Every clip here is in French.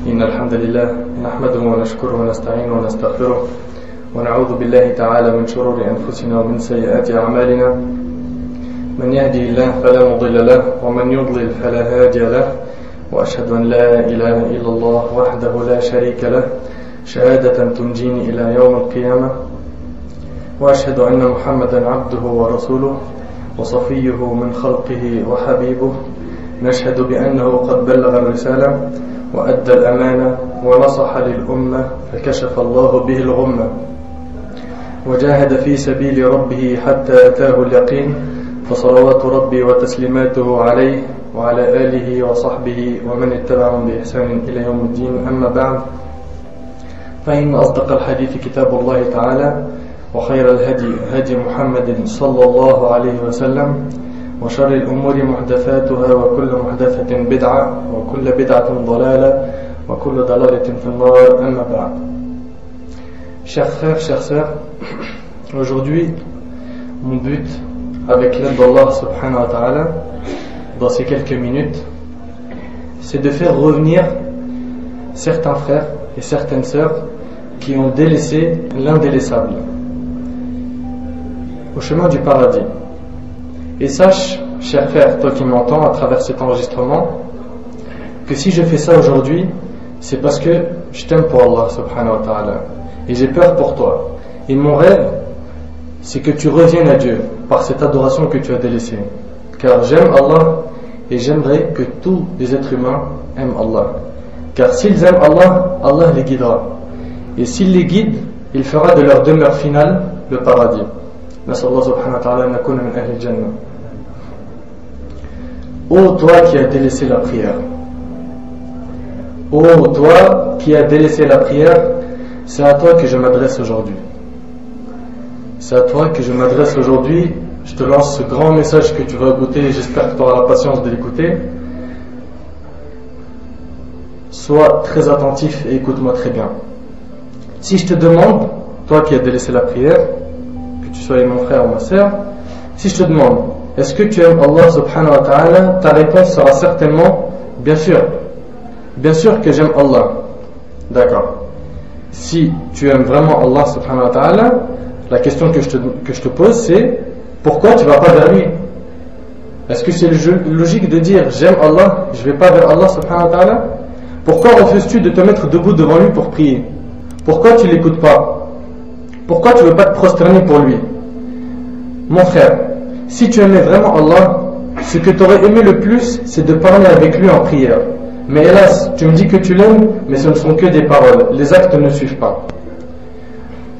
إن الحمد لله نحمده ونشكره ونستعينه ونستغفره ونعوذ بالله تعالى من شرور أنفسنا ومن سيئات أعمالنا من يهدي الله فلا مضل له ومن يضلل فلا هادي له وأشهد أن لا إله إلا الله وحده لا شريك له شهادة تنجيني إلى يوم القيامة وأشهد أن محمدا عبده ورسوله وصفيه من خلقه وحبيبه نشهد بأنه قد بلغ الرسالة وأدى الأمانة ونصح للأمة فكشف الله به الغمة وجاهد في سبيل ربه حتى أتاه اليقين فصلوات ربي وتسليماته عليه وعلى آله وصحبه ومن اتبعهم بإحسان إلى يوم الدين. أما بعد، فإن أصدق الحديث كتاب الله تعالى وخير الهدي هدي محمد صلى الله عليه وسلم وشر الأمور محدثاتها وكل محدثة بدعة وكل بدعة ضلالة وكل ضلالة في النار. أما بعد. Chers frères, chères sœurs, aujourd'hui mon but avec l'aide d'Allah subhanahu wa ta'ala dans ces quelques minutes, c'est de faire revenir certains frères et certaines sœurs qui ont délaissé l'indélaissable au chemin du paradis. Et sache, cher frère, toi qui m'entends à travers cet enregistrement, que si je fais ça aujourd'hui, c'est parce que je t'aime pour Allah subhanahu wa ta'ala et j'ai peur pour toi. Et mon rêve, c'est que tu reviennes à Dieu par cette adoration que tu as délaissée. Car j'aime Allah et j'aimerais que tous les êtres humains aiment Allah. Car s'ils aiment Allah, Allah les guidera. Et s'il les guide, il fera de leur demeure finale le paradis. Nas'Allah subhanahu wa ta'ala nakuna min ahli al-jannah. Ô toi qui as délaissé la prière, ô toi qui as délaissé la prière, c'est à toi que je m'adresse aujourd'hui. C'est à toi que je m'adresse aujourd'hui. Je te lance ce grand message que tu vas écouter et j'espère que tu auras la patience de l'écouter. Sois très attentif et écoute-moi très bien. Si je te demande, toi qui as délaissé la prière, que tu sois mon frère ou ma sœur, si je te demande, est-ce que tu aimes Allah subhanahu wa ta'ala, ta réponse sera certainement, bien sûr que j'aime Allah. D'accord. Si tu aimes vraiment Allah subhanahu wa ta'ala, la question que je te pose c'est, pourquoi tu ne vas pas vers lui? Est-ce que c'est logique de dire, j'aime Allah, je ne vais pas vers Allah subhanahu wa ta'ala? Pourquoi refuses-tu de te mettre debout devant lui pour prier? Pourquoi tu ne l'écoutes pas? Pourquoi tu ne veux pas te prosterner pour lui? Mon frère, si tu aimais vraiment Allah, ce que tu aurais aimé le plus, c'est de parler avec lui en prière. Mais hélas, tu me dis que tu l'aimes, mais ce ne sont que des paroles, les actes ne suivent pas.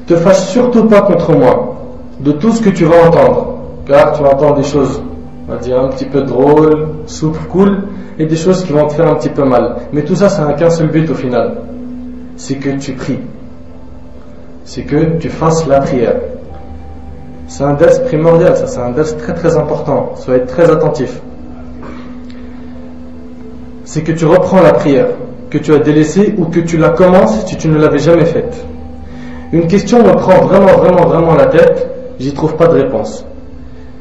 Te fâche surtout pas contre moi, de tout ce que tu vas entendre, car tu vas entendre des choses, on va dire un petit peu drôles, souples, cool, et des choses qui vont te faire un petit peu mal. Mais tout ça, ça n'a qu'un seul but au final, c'est que tu pries, c'est que tu fasses la prière. C'est un ders primordial, ça, c'est un ders très très important, soyez très attentifs. C'est que tu reprends la prière que tu as délaissée ou que tu la commences si tu ne l'avais jamais faite. Une question me prend vraiment la tête, j'y trouve pas de réponse.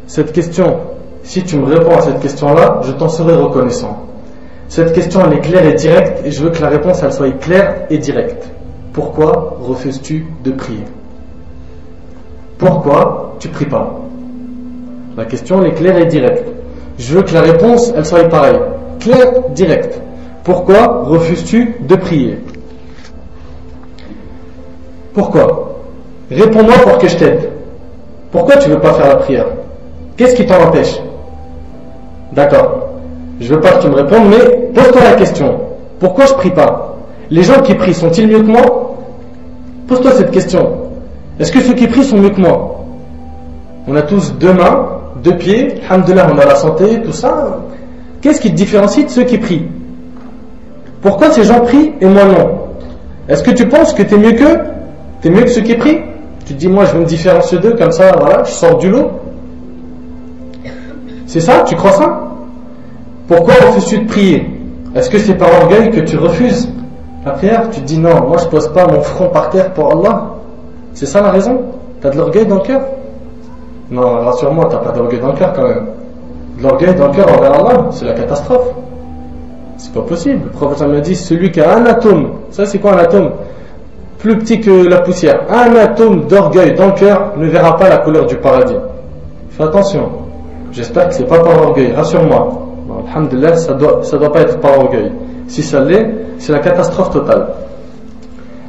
Cette question, si tu me réponds à cette question-là, je t'en serai reconnaissant. Cette question elle est claire et directe et je veux que la réponse elle soit claire et directe. Pourquoi refuses-tu de prier? Pourquoi tu pries pas? La question elle est claire et directe. Je veux que la réponse elle soit pareille. Claire, directe. Pourquoi refuses-tu de prier? Pourquoi? Réponds-moi pour que je t'aide. Pourquoi tu ne veux pas faire la prière? Qu'est-ce qui t'en empêche? D'accord. Je ne veux pas que tu me répondes, mais pose-toi la question. Pourquoi je ne prie pas? Les gens qui prient sont-ils mieux que moi? Pose-toi cette question. Est-ce que ceux qui prient sont mieux que moi? On a tous deux mains, deux pieds, alhamdoulilah, on a la santé, tout ça. Qu'est-ce qui te différencie de ceux qui prient? Pourquoi ces gens prient et moi non? Est-ce que tu penses que tu es mieux qu'eux? Tu es mieux que ceux qui prient? Tu te dis, moi je vais me différencier d'eux, comme ça, voilà, je sors du lot. C'est ça? Tu crois ça? Pourquoi refuses-tu de prier? Est-ce que c'est par orgueil que tu refuses la prière? Tu te dis, non, moi je pose pas mon front par terre pour Allah. C'est ça la raison? Tu as de l'orgueil dans le cœur? Non, rassure-moi, tu n'as pas d'orgueil dans le cœur quand même. De l'orgueil dans le cœur envers Allah, c'est la catastrophe. C'est pas possible. Le prophète m'a dit, celui qui a un atome, ça c'est quoi un atome? Plus petit que la poussière, un atome d'orgueil dans le cœur ne verra pas la couleur du paradis. Fais attention. J'espère que c'est pas par orgueil, rassure-moi. Bon, alhamdulillah, ça doit pas être par orgueil. Si ça l'est, c'est la catastrophe totale.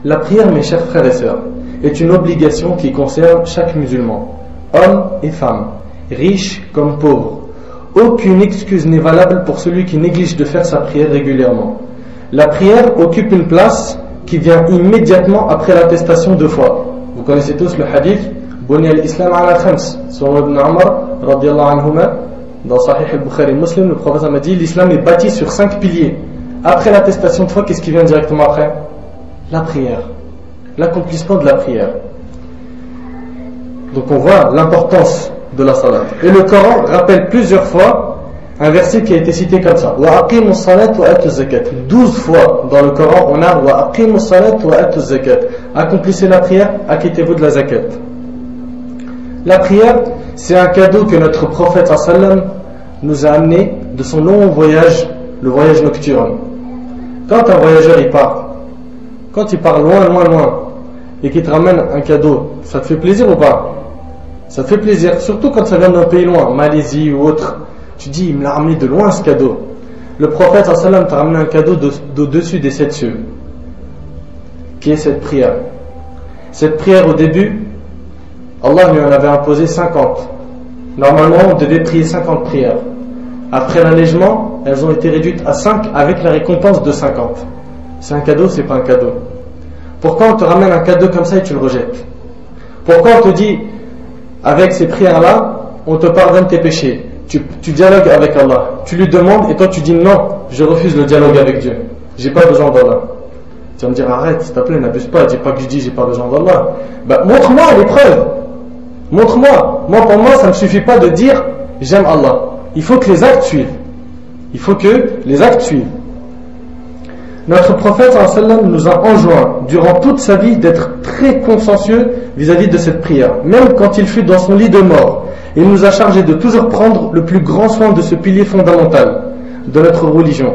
La prière, mes chers frères et sœurs, est une obligation qui concerne chaque musulman, homme et femme, riche comme pauvre. Aucune excuse n'est valable pour celui qui néglige de faire sa prière régulièrement. La prière occupe une place qui vient immédiatement après l'attestation de foi. Vous connaissez tous le hadith Buni al-Islam ala khams, selon Ibn Umar radiyallahu anhuma, dans Sahih al-Bukhari Muslim, le prophète m'a dit l'islam est bâti sur 5 piliers. Après l'attestation de foi, qu'est-ce qui vient directement après? La prière, l'accomplissement de la prière. Donc on voit l'importance de la salat. Et le Coran rappelle plusieurs fois un verset qui a été cité comme ça. Wa aqimus salat wa atuz zakat. 12 fois dans le Coran on a Wa aqimus salat wa atuz zakat. Accomplissez la prière, acquittez-vous de la zakat. La prière, c'est un cadeau que notre prophète sallam nous a amené de son long voyage, le voyage nocturne. Quand un voyageur il part, quand il part loin, et qu'il te ramène un cadeau, ça te fait plaisir ou pas? Ça te fait plaisir, surtout quand ça vient d'un pays loin, Malaisie ou autre. Tu dis, il me l'a ramené de loin ce cadeau. Le prophète sallam t'a ramené un cadeau d'au-dessus des 7 cieux, qui est cette prière. Cette prière au début, Allah lui en avait imposé 50. Normalement, on devait prier 50 prières. Après l'allègement, elles ont été réduites à 5 avec la récompense de 50. C'est un cadeau, c'est pas un cadeau. Pourquoi on te ramène un cadeau comme ça et tu le rejettes? Pourquoi on te dit, avec ces prières-là, on te pardonne tes péchés? Tu dialogues avec Allah, tu lui demandes et toi tu dis non, je refuse le dialogue avec Dieu. J'ai pas besoin d'Allah. Tu vas me dire arrête, s'il te plaît, n'abuse pas, dis pas que je dis j'ai pas besoin d'Allah. Montre-moi les preuves. Montre-moi. Moi, pour moi, ça ne suffit pas de dire j'aime Allah. Il faut que les actes suivent. Il faut que les actes suivent. Notre prophète sallam nous a enjoint durant toute sa vie d'être très consciencieux vis-à-vis de cette prière. Même quand il fut dans son lit de mort, il nous a chargé de toujours prendre le plus grand soin de ce pilier fondamental de notre religion.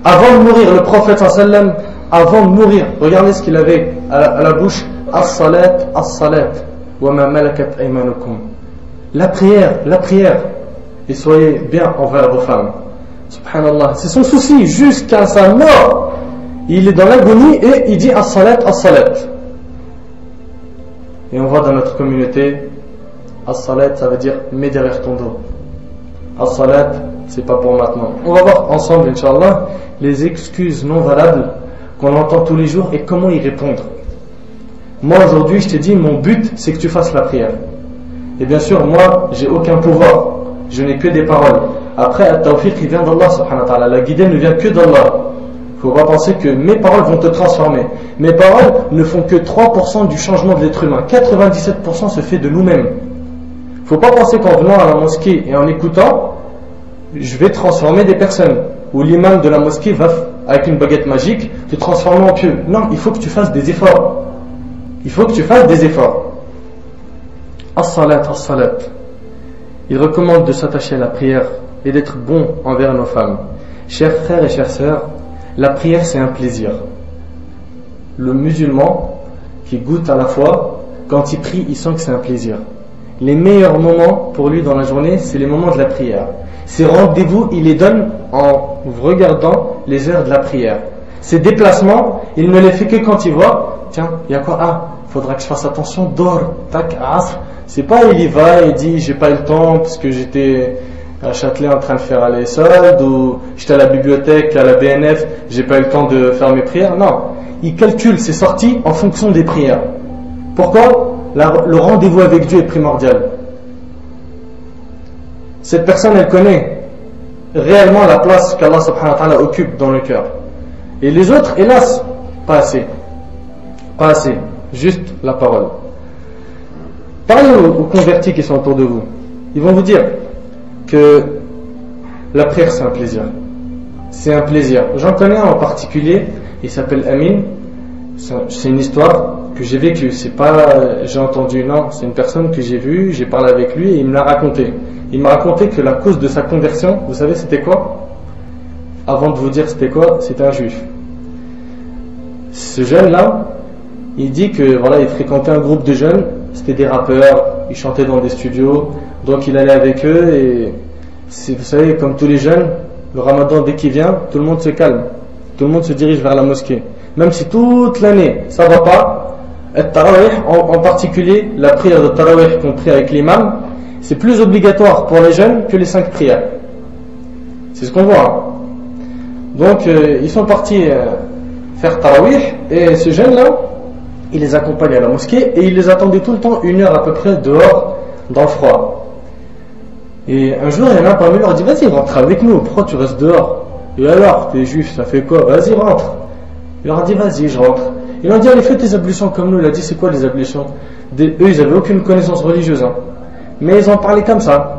Avant de mourir, le prophète sallam, avant de mourir, regardez ce qu'il avait à la bouche. As-salat, as-salat, wa ma malakat aymanukum. La prière. Et soyez bien envers vos femmes. Subhanallah, c'est son souci jusqu'à sa mort. Il est dans l'agonie et il dit as-salat, as-salat. Et on voit dans notre communauté, as-salat, ça veut dire mets derrière ton dos. As-salat, c'est pas pour maintenant. On va voir ensemble, Inch'Allah, les excuses non valables qu'on entend tous les jours et comment y répondre. Moi aujourd'hui, je t'ai dit, mon but, c'est que tu fasses la prière. Et bien sûr, moi, j'ai aucun pouvoir. Je n'ai que des paroles. Après, at-tawfiq, il vient d'Allah, subhanahu wa ta'ala. La guidée ne vient que d'Allah. Il ne faut pas penser que mes paroles vont te transformer. Mes paroles ne font que 3% du changement de l'être humain. 97% se fait de nous-mêmes. Il ne faut pas penser qu'en venant à la mosquée et en écoutant, je vais transformer des personnes. Ou l'imam de la mosquée va, avec une baguette magique, te transformer en pieux. Non, il faut que tu fasses des efforts. Il faut que tu fasses des efforts. As-salat, as-salat. Il recommande de s'attacher à la prière et d'être bon envers nos femmes. Chers frères et chères sœurs, la prière c'est un plaisir. Le musulman qui goûte à la foi, quand il prie, il sent que c'est un plaisir. Les meilleurs moments pour lui dans la journée, c'est les moments de la prière. Ses rendez-vous, il les donne en regardant les heures de la prière. Ses déplacements, il ne les fait que quand il voit, tiens, il y a quoi? Ah, faudra que je fasse attention, dors, tac, asr. C'est pas il y va et dit j'ai pas eu le temps parce que j'étais à Châtelet en train de faire les soldes ou j'étais à la bibliothèque, à la BNF, j'ai pas eu le temps de faire mes prières. Non, il calcule ses sorties en fonction des prières. Pourquoi? Le rendez-vous avec Dieu est primordial. Cette personne, elle connaît réellement la place qu'Allah subhanahu wa ta'ala occupe dans le cœur. Et les autres, hélas, pas assez. Pas assez. Juste la parole. Parlez aux convertis qui sont autour de vous. Ils vont vous dire que la prière c'est un plaisir. C'est un plaisir. J'en connais un en particulier, il s'appelle Amin. C'est une histoire que j'ai vécue. C'est pas j'ai entendu, non. C'est une personne que j'ai vue, j'ai parlé avec lui et il me l'a raconté. Il m'a raconté que la cause de sa conversion, vous savez c'était quoi? avant de vous dire c'était quoi, c'était un juif. Ce jeune-là, il dit que voilà, il fréquentait un groupe de jeunes, c'était des rappeurs, ils chantaient dans des studios, donc il allait avec eux et vous savez, comme tous les jeunes, le ramadan dès qu'il vient, tout le monde se calme, tout le monde se dirige vers la mosquée. Même si toute l'année ça va pas, le tarawih, en particulier la prière de tarawih qu'on prie avec l'imam, c'est plus obligatoire pour les jeunes que les 5 prières. C'est ce qu'on voit. Hein. Donc ils sont partis faire tarawih et ce jeune-là, il les accompagnait à la mosquée et il les attendait tout le temps 1 heure à peu près dehors dans le froid. Et un jour, il y en a parmi eux, il leur dit vas-y, rentre avec nous, pourquoi tu restes dehors? Et alors, t'es juif, ça fait quoi? Vas-y, rentre. Il leur a dit vas-y, je rentre. Ils lui ont dit allez, fais tes ablutions comme nous. Il a dit c'est quoi les ablutions? Eux, ils n'avaient aucune connaissance religieuse, hein. Mais ils ont parlé comme ça,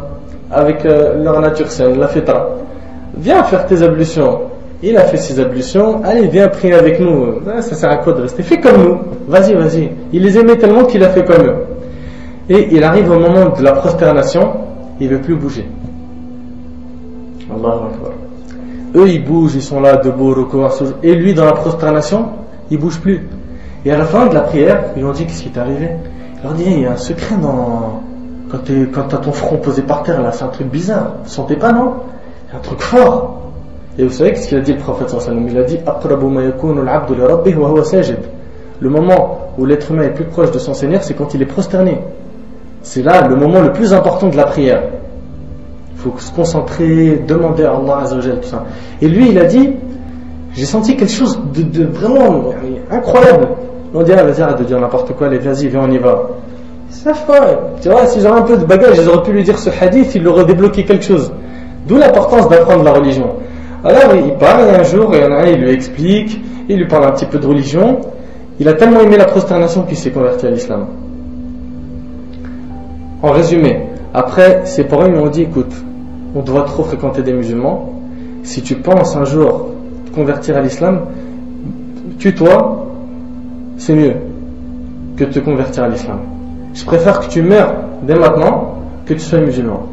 avec leur nature saine, la fitra. Viens faire tes ablutions. Il a fait ses ablutions, allez, viens prier avec nous. Ça sert à quoi de rester? Fais comme nous, vas-y, vas-y. Il les aimait tellement qu'il a fait comme eux. Et il arrive au moment de la prosternation, il ne veut plus bouger. Allahu Akbar. Eux, ils bougent, ils sont là, debout, recours, et lui, dans la prosternation, il ne bouge plus. Et à la fin de la prière, ils lui ont dit qu'est-ce qui t'est arrivé? Il leur dit il y a un secret quand tu as ton front posé par terre, là, c'est un truc bizarre. Vous ne sentez pas, non? Il y a un truc fort. Et vous savez ce qu'il a dit le prophète sallallahu alayhi wa sallam? Il a dit aqrabu ma yakunu al-'abdu li rabbih wa huwa sajid. Le moment où l'être humain est plus proche de son Seigneur, c'est quand il est prosterné. C'est là le moment le plus important de la prière. Il faut se concentrer, demander à Allah Azza wa Jalla, tout ça. Et lui, il a dit j'ai senti quelque chose de vraiment incroyable. On dit vas-y, arrête de dire n'importe quoi, allez, vas-y, viens, on y va. Ça fait, tu vois, si j'avais un peu de bagage, ils auraient pu lui dire ce hadith, il aurait débloqué quelque chose. D'où l'importance d'apprendre la religion. Alors il parle, et un jour, il y en a un, il lui explique, il lui parle un petit peu de religion. Il a tellement aimé la prosternation qu'il s'est converti à l'islam. En résumé, après, ses parents lui ont dit écoute, on doit trop fréquenter des musulmans. Si tu penses un jour te convertir à l'islam, tue-toi, c'est mieux que de te convertir à l'islam. Je préfère que tu meurs dès maintenant que tu sois musulman.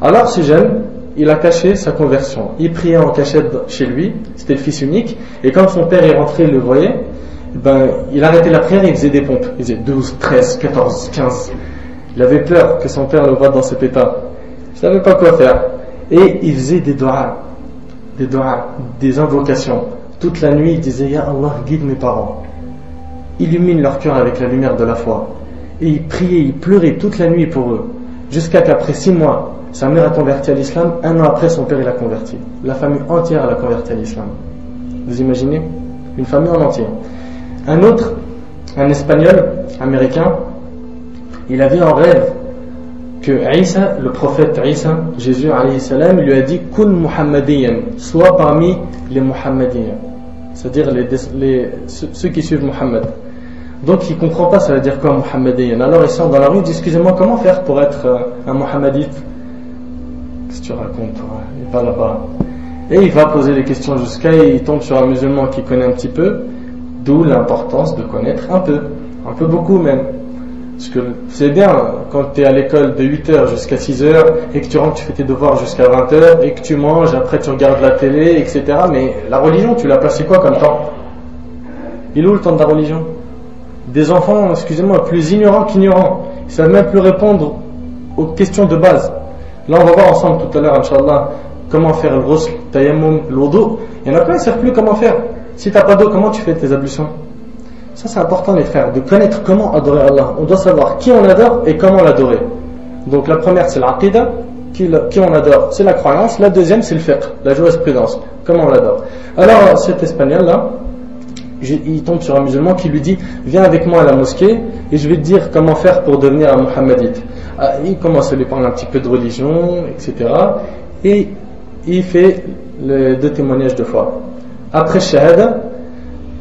Alors ce jeune, il a caché sa conversion. Il priait en cachette chez lui, c'était le fils unique, et quand son père est rentré, il le voyait, il arrêtait la prière et il faisait des pompes. Il faisait 12, 13, 14, 15. Il avait peur que son père le voie dans ses pétards. Il ne savait pas quoi faire. Et il faisait des doigts, des invocations. Toute la nuit, il disait Ya Allah, guide mes parents. Illumine leur cœur avec la lumière de la foi. Et il priait, il pleurait toute la nuit pour eux. Jusqu'à qu'après 6 mois, sa mère a converti à l'islam. 1 an après, son père il a converti. La famille entière l'a converti à l'islam. Vous imaginez? Une famille en entier. Un autre, un espagnol américain, il avait en rêve que Isa, le prophète Isa, Jésus alayhi salam, lui a dit Kun Muhammadiyan, soit parmi les Muhammadiens, c'est-à-dire ceux qui suivent Muhammad. Donc il ne comprend pas ça veut dire quoi Muhammadiyan. Alors il sort dans la rue, il dit excusez-moi, comment faire pour être un Muhammadite? Qu'est-ce que tu racontes toi? Il va là-bas. Et il va poser des questions jusqu'à il tombe sur un musulman qui connaît un petit peu, d'où l'importance de connaître un peu beaucoup même. Parce que c'est bien quand tu es à l'école de 8h jusqu'à 6h et que tu rentres, tu fais tes devoirs jusqu'à 20h et que tu manges, après tu regardes la télé, etc. Mais la religion, tu l'as placé quoi comme temps? Il est où le temps de la religion? Des enfants, excusez-moi, plus ignorants qu'ignorants. Ils ne savent même plus répondre aux questions de base. Là, on va voir ensemble tout à l'heure, Inch'Allah, comment faire le ghusl, tayammum, l'odo. Il y en a plein, ils ne savent plus comment faire. Si tu n'as pas d'eau, comment tu fais tes ablutions? Ça c'est important les frères, de connaître comment adorer Allah. On doit savoir qui on adore et comment l'adorer. Donc la première c'est l'aqida, qui on adore, c'est la croyance. La deuxième c'est le fiqh, la jurisprudence, comment on l'adore. Alors cet espagnol là, il tombe sur un musulman qui lui dit viens avec moi à la mosquée et je vais te dire comment faire pour devenir un Muhammadite. Il commence à lui parler un petit peu de religion, etc. Et il fait les 2 témoignages de foi. Après shahada,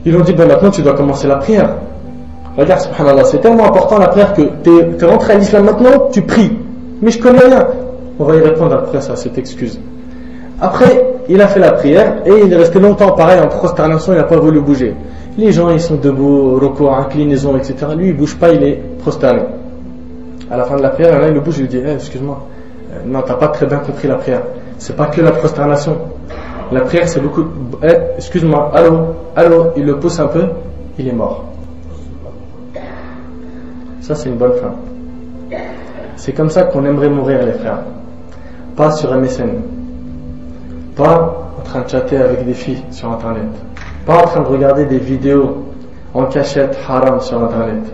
ils lui ont dit maintenant tu dois commencer la prière. Regarde, subhanallah, c'est tellement important la prière que tu es rentré à l'islam maintenant, tu pries. Mais je connais rien. On va y répondre après ça, cette excuse. Après, il a fait la prière et il est resté longtemps pareil en prosternation, il n'a pas voulu bouger. Les gens ils sont debout, recours, inclinaison, etc. Lui il bouge pas, il est prosterné. À la fin de la prière, il le bouge, il lui dit excuse-moi, non, t'as pas très bien compris la prière. C'est pas que la prosternation. La prière, c'est beaucoup. Excuse-moi, allô, il le pousse un peu, il est mort. Ça, c'est une bonne fin. C'est comme ça qu'on aimerait mourir, les frères. Pas sur MSN. Pas en train de chatter avec des filles sur Internet. Pas en train de regarder des vidéos en cachette haram sur Internet.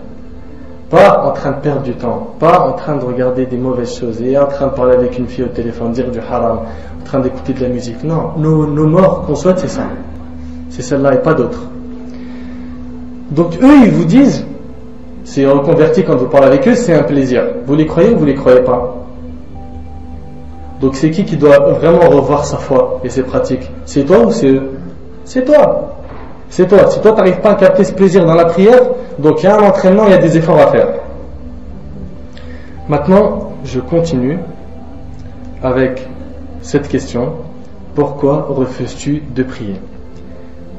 Pas en train de perdre du temps. Pas en train de regarder des mauvaises choses. Et en train de parler avec une fille au téléphone, dire du haram, en train d'écouter de la musique. Non, nos morts qu'on souhaite, c'est ça. C'est celle-là et pas d'autres. Donc eux, ils vous disent, c'est reconverti quand vous parlez avec eux, c'est un plaisir. Vous les croyez ou vous les croyez pas? Donc c'est qui doit vraiment revoir sa foi et ses pratiques? C'est toi ou c'est eux? C'est toi. C'est toi. Si toi t'arrives pas à capter ce plaisir dans la prière, donc il y a un entraînement, il y a des efforts à faire. Maintenant, je continue avec cette question. Pourquoi refuses-tu de prier?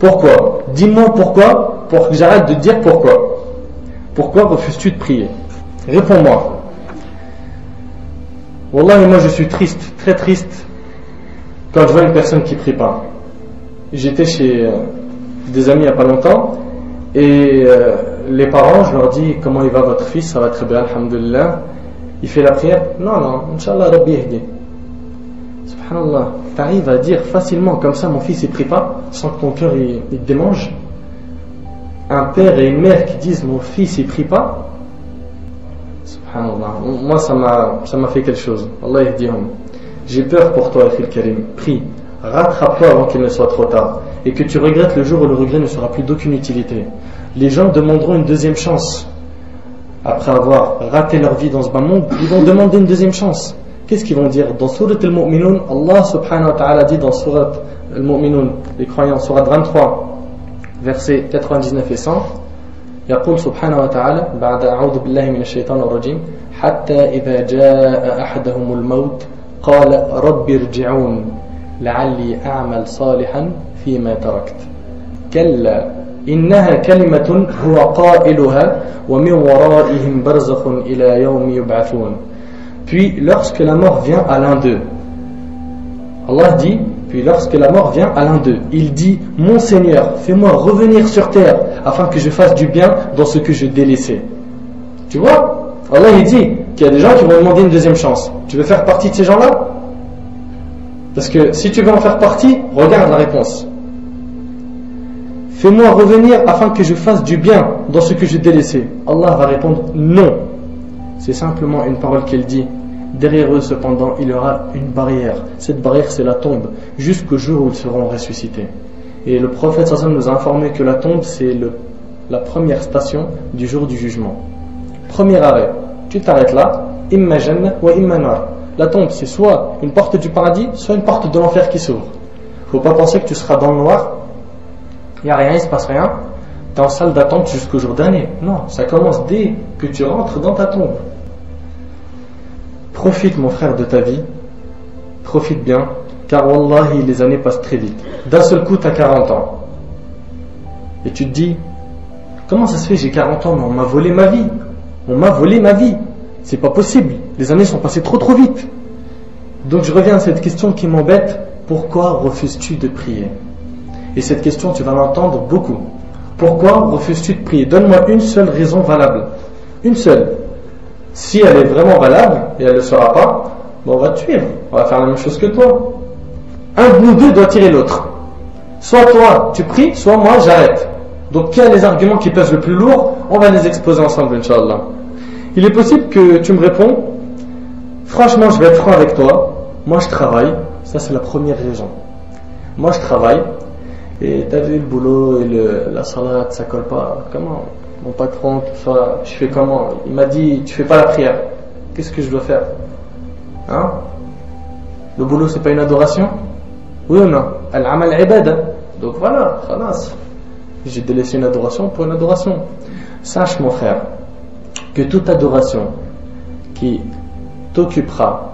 Pourquoi? Dis-moi pourquoi, pour que j'arrête de dire pourquoi. Pourquoi refuses-tu de prier? Réponds-moi. Wallah, moi je suis triste, très triste, quand je vois une personne qui prie pas. J'étais chez des amis il n'y a pas longtemps, et les parents, je leur dis comment il va votre fils, ça va très bien, alhamdulillah. Il fait la prière? Non, Inch'Allah, Rabbi yahdi. Subhanallah, t'arrives à dire facilement comme ça, mon fils il prie pas, sans que ton cœur il démange. Un père et une mère qui disent mon fils il prie pas, subhanallah, moi ça m'a fait quelque chose. Allah yahdihum. J'ai peur pour toi, Akhil Karim. Prie, rattrape-toi avant qu'il ne soit trop tard, et que tu regrettes le jour où le regret ne sera plus d'aucune utilité. Les gens demanderont une deuxième chance. Après avoir raté leur vie dans ce bas monde, ils vont demander une deuxième chance. Qu'est-ce qu'ils vont dire? Dans Surat Al-Mu'minun, Allah subhanahu wa ta'ala dit dans Surat Al-Mu'minun, les croyants, Surat 23, versets 99 et 100, يقول سبحانه وتعالى بعد أعوذ بالله من الشيطان الرجيم حتى إذا جاء أحدهم الموت قال رب ارجعون لعلي أعمل صالحا فيما تركت كلا إنها كلمة هو قائلها ومن ورائهم برزخ إلى يوم يبعثون. Puis lorsque la mort vient à l'un d'eux, Allah dit, puis lorsque la mort vient à l'un d'eux, il dit, mon Seigneur, fais-moi revenir sur terre afin que je fasse du bien dans ce que je délaissais. Tu vois, Allah il dit qu'il y a des gens qui vont demander une deuxième chance. Tu veux faire partie de ces gens-là? Parce que si tu veux en faire partie, regarde la réponse. Fais-moi revenir afin que je fasse du bien dans ce que je délaissais. Allah va répondre non. C'est simplement une parole qu'il dit. Derrière eux, cependant, il y aura une barrière. Cette barrière, c'est la tombe, jusqu'au jour où ils seront ressuscités. Et le prophète sallallahu nous a informé que la tombe, c'est la première station du jour du jugement. Premier arrêt, tu t'arrêtes là, imma jannah wa imma nar. La tombe, c'est soit une porte du paradis, soit une porte de l'enfer qui s'ouvre. Faut pas penser que tu seras dans le noir, il n'y a rien, il ne se passe rien, tu es en salle d'attente jusqu'au jour dernier. Non, ça commence dès que tu rentres dans ta tombe. Profite mon frère de ta vie, profite bien, car wallahi les années passent très vite. D'un seul coup tu as 40 ans. Et tu te dis, comment ça se fait, j'ai 40 ans mais on m'a volé ma vie. On m'a volé ma vie. C'est pas possible, les années sont passées trop vite. Donc je reviens à cette question qui m'embête, pourquoi refuses-tu de prier? Et cette question tu vas l'entendre beaucoup. Pourquoi refuses-tu de prier? Donne-moi une seule raison valable. Une seule. Si elle est vraiment valable, et elle ne le sera pas, bon, on va te suivre, on va faire la même chose que toi. Un de nous deux doit tirer l'autre. Soit toi, tu pries, soit moi, j'arrête. Donc, quels sont les arguments qui pèsent le plus lourd? On va les exposer ensemble, Inch'Allah. Il est possible que tu me réponds, franchement, je vais être franc avec toi, moi je travaille, ça c'est la première raison. Moi je travaille, et t'as vu le boulot et la salade, ça colle pas, comment? Mon patron, tout ça, je fais comment? Il m'a dit, tu fais pas la prière. Qu'est-ce que je dois faire? Hein? Le boulot, c'est pas une adoration? Oui ou non? Al-amal ibada. Donc voilà, khalas. J'ai délaissé une adoration pour une adoration. Sache, mon frère, que toute adoration qui t'occupera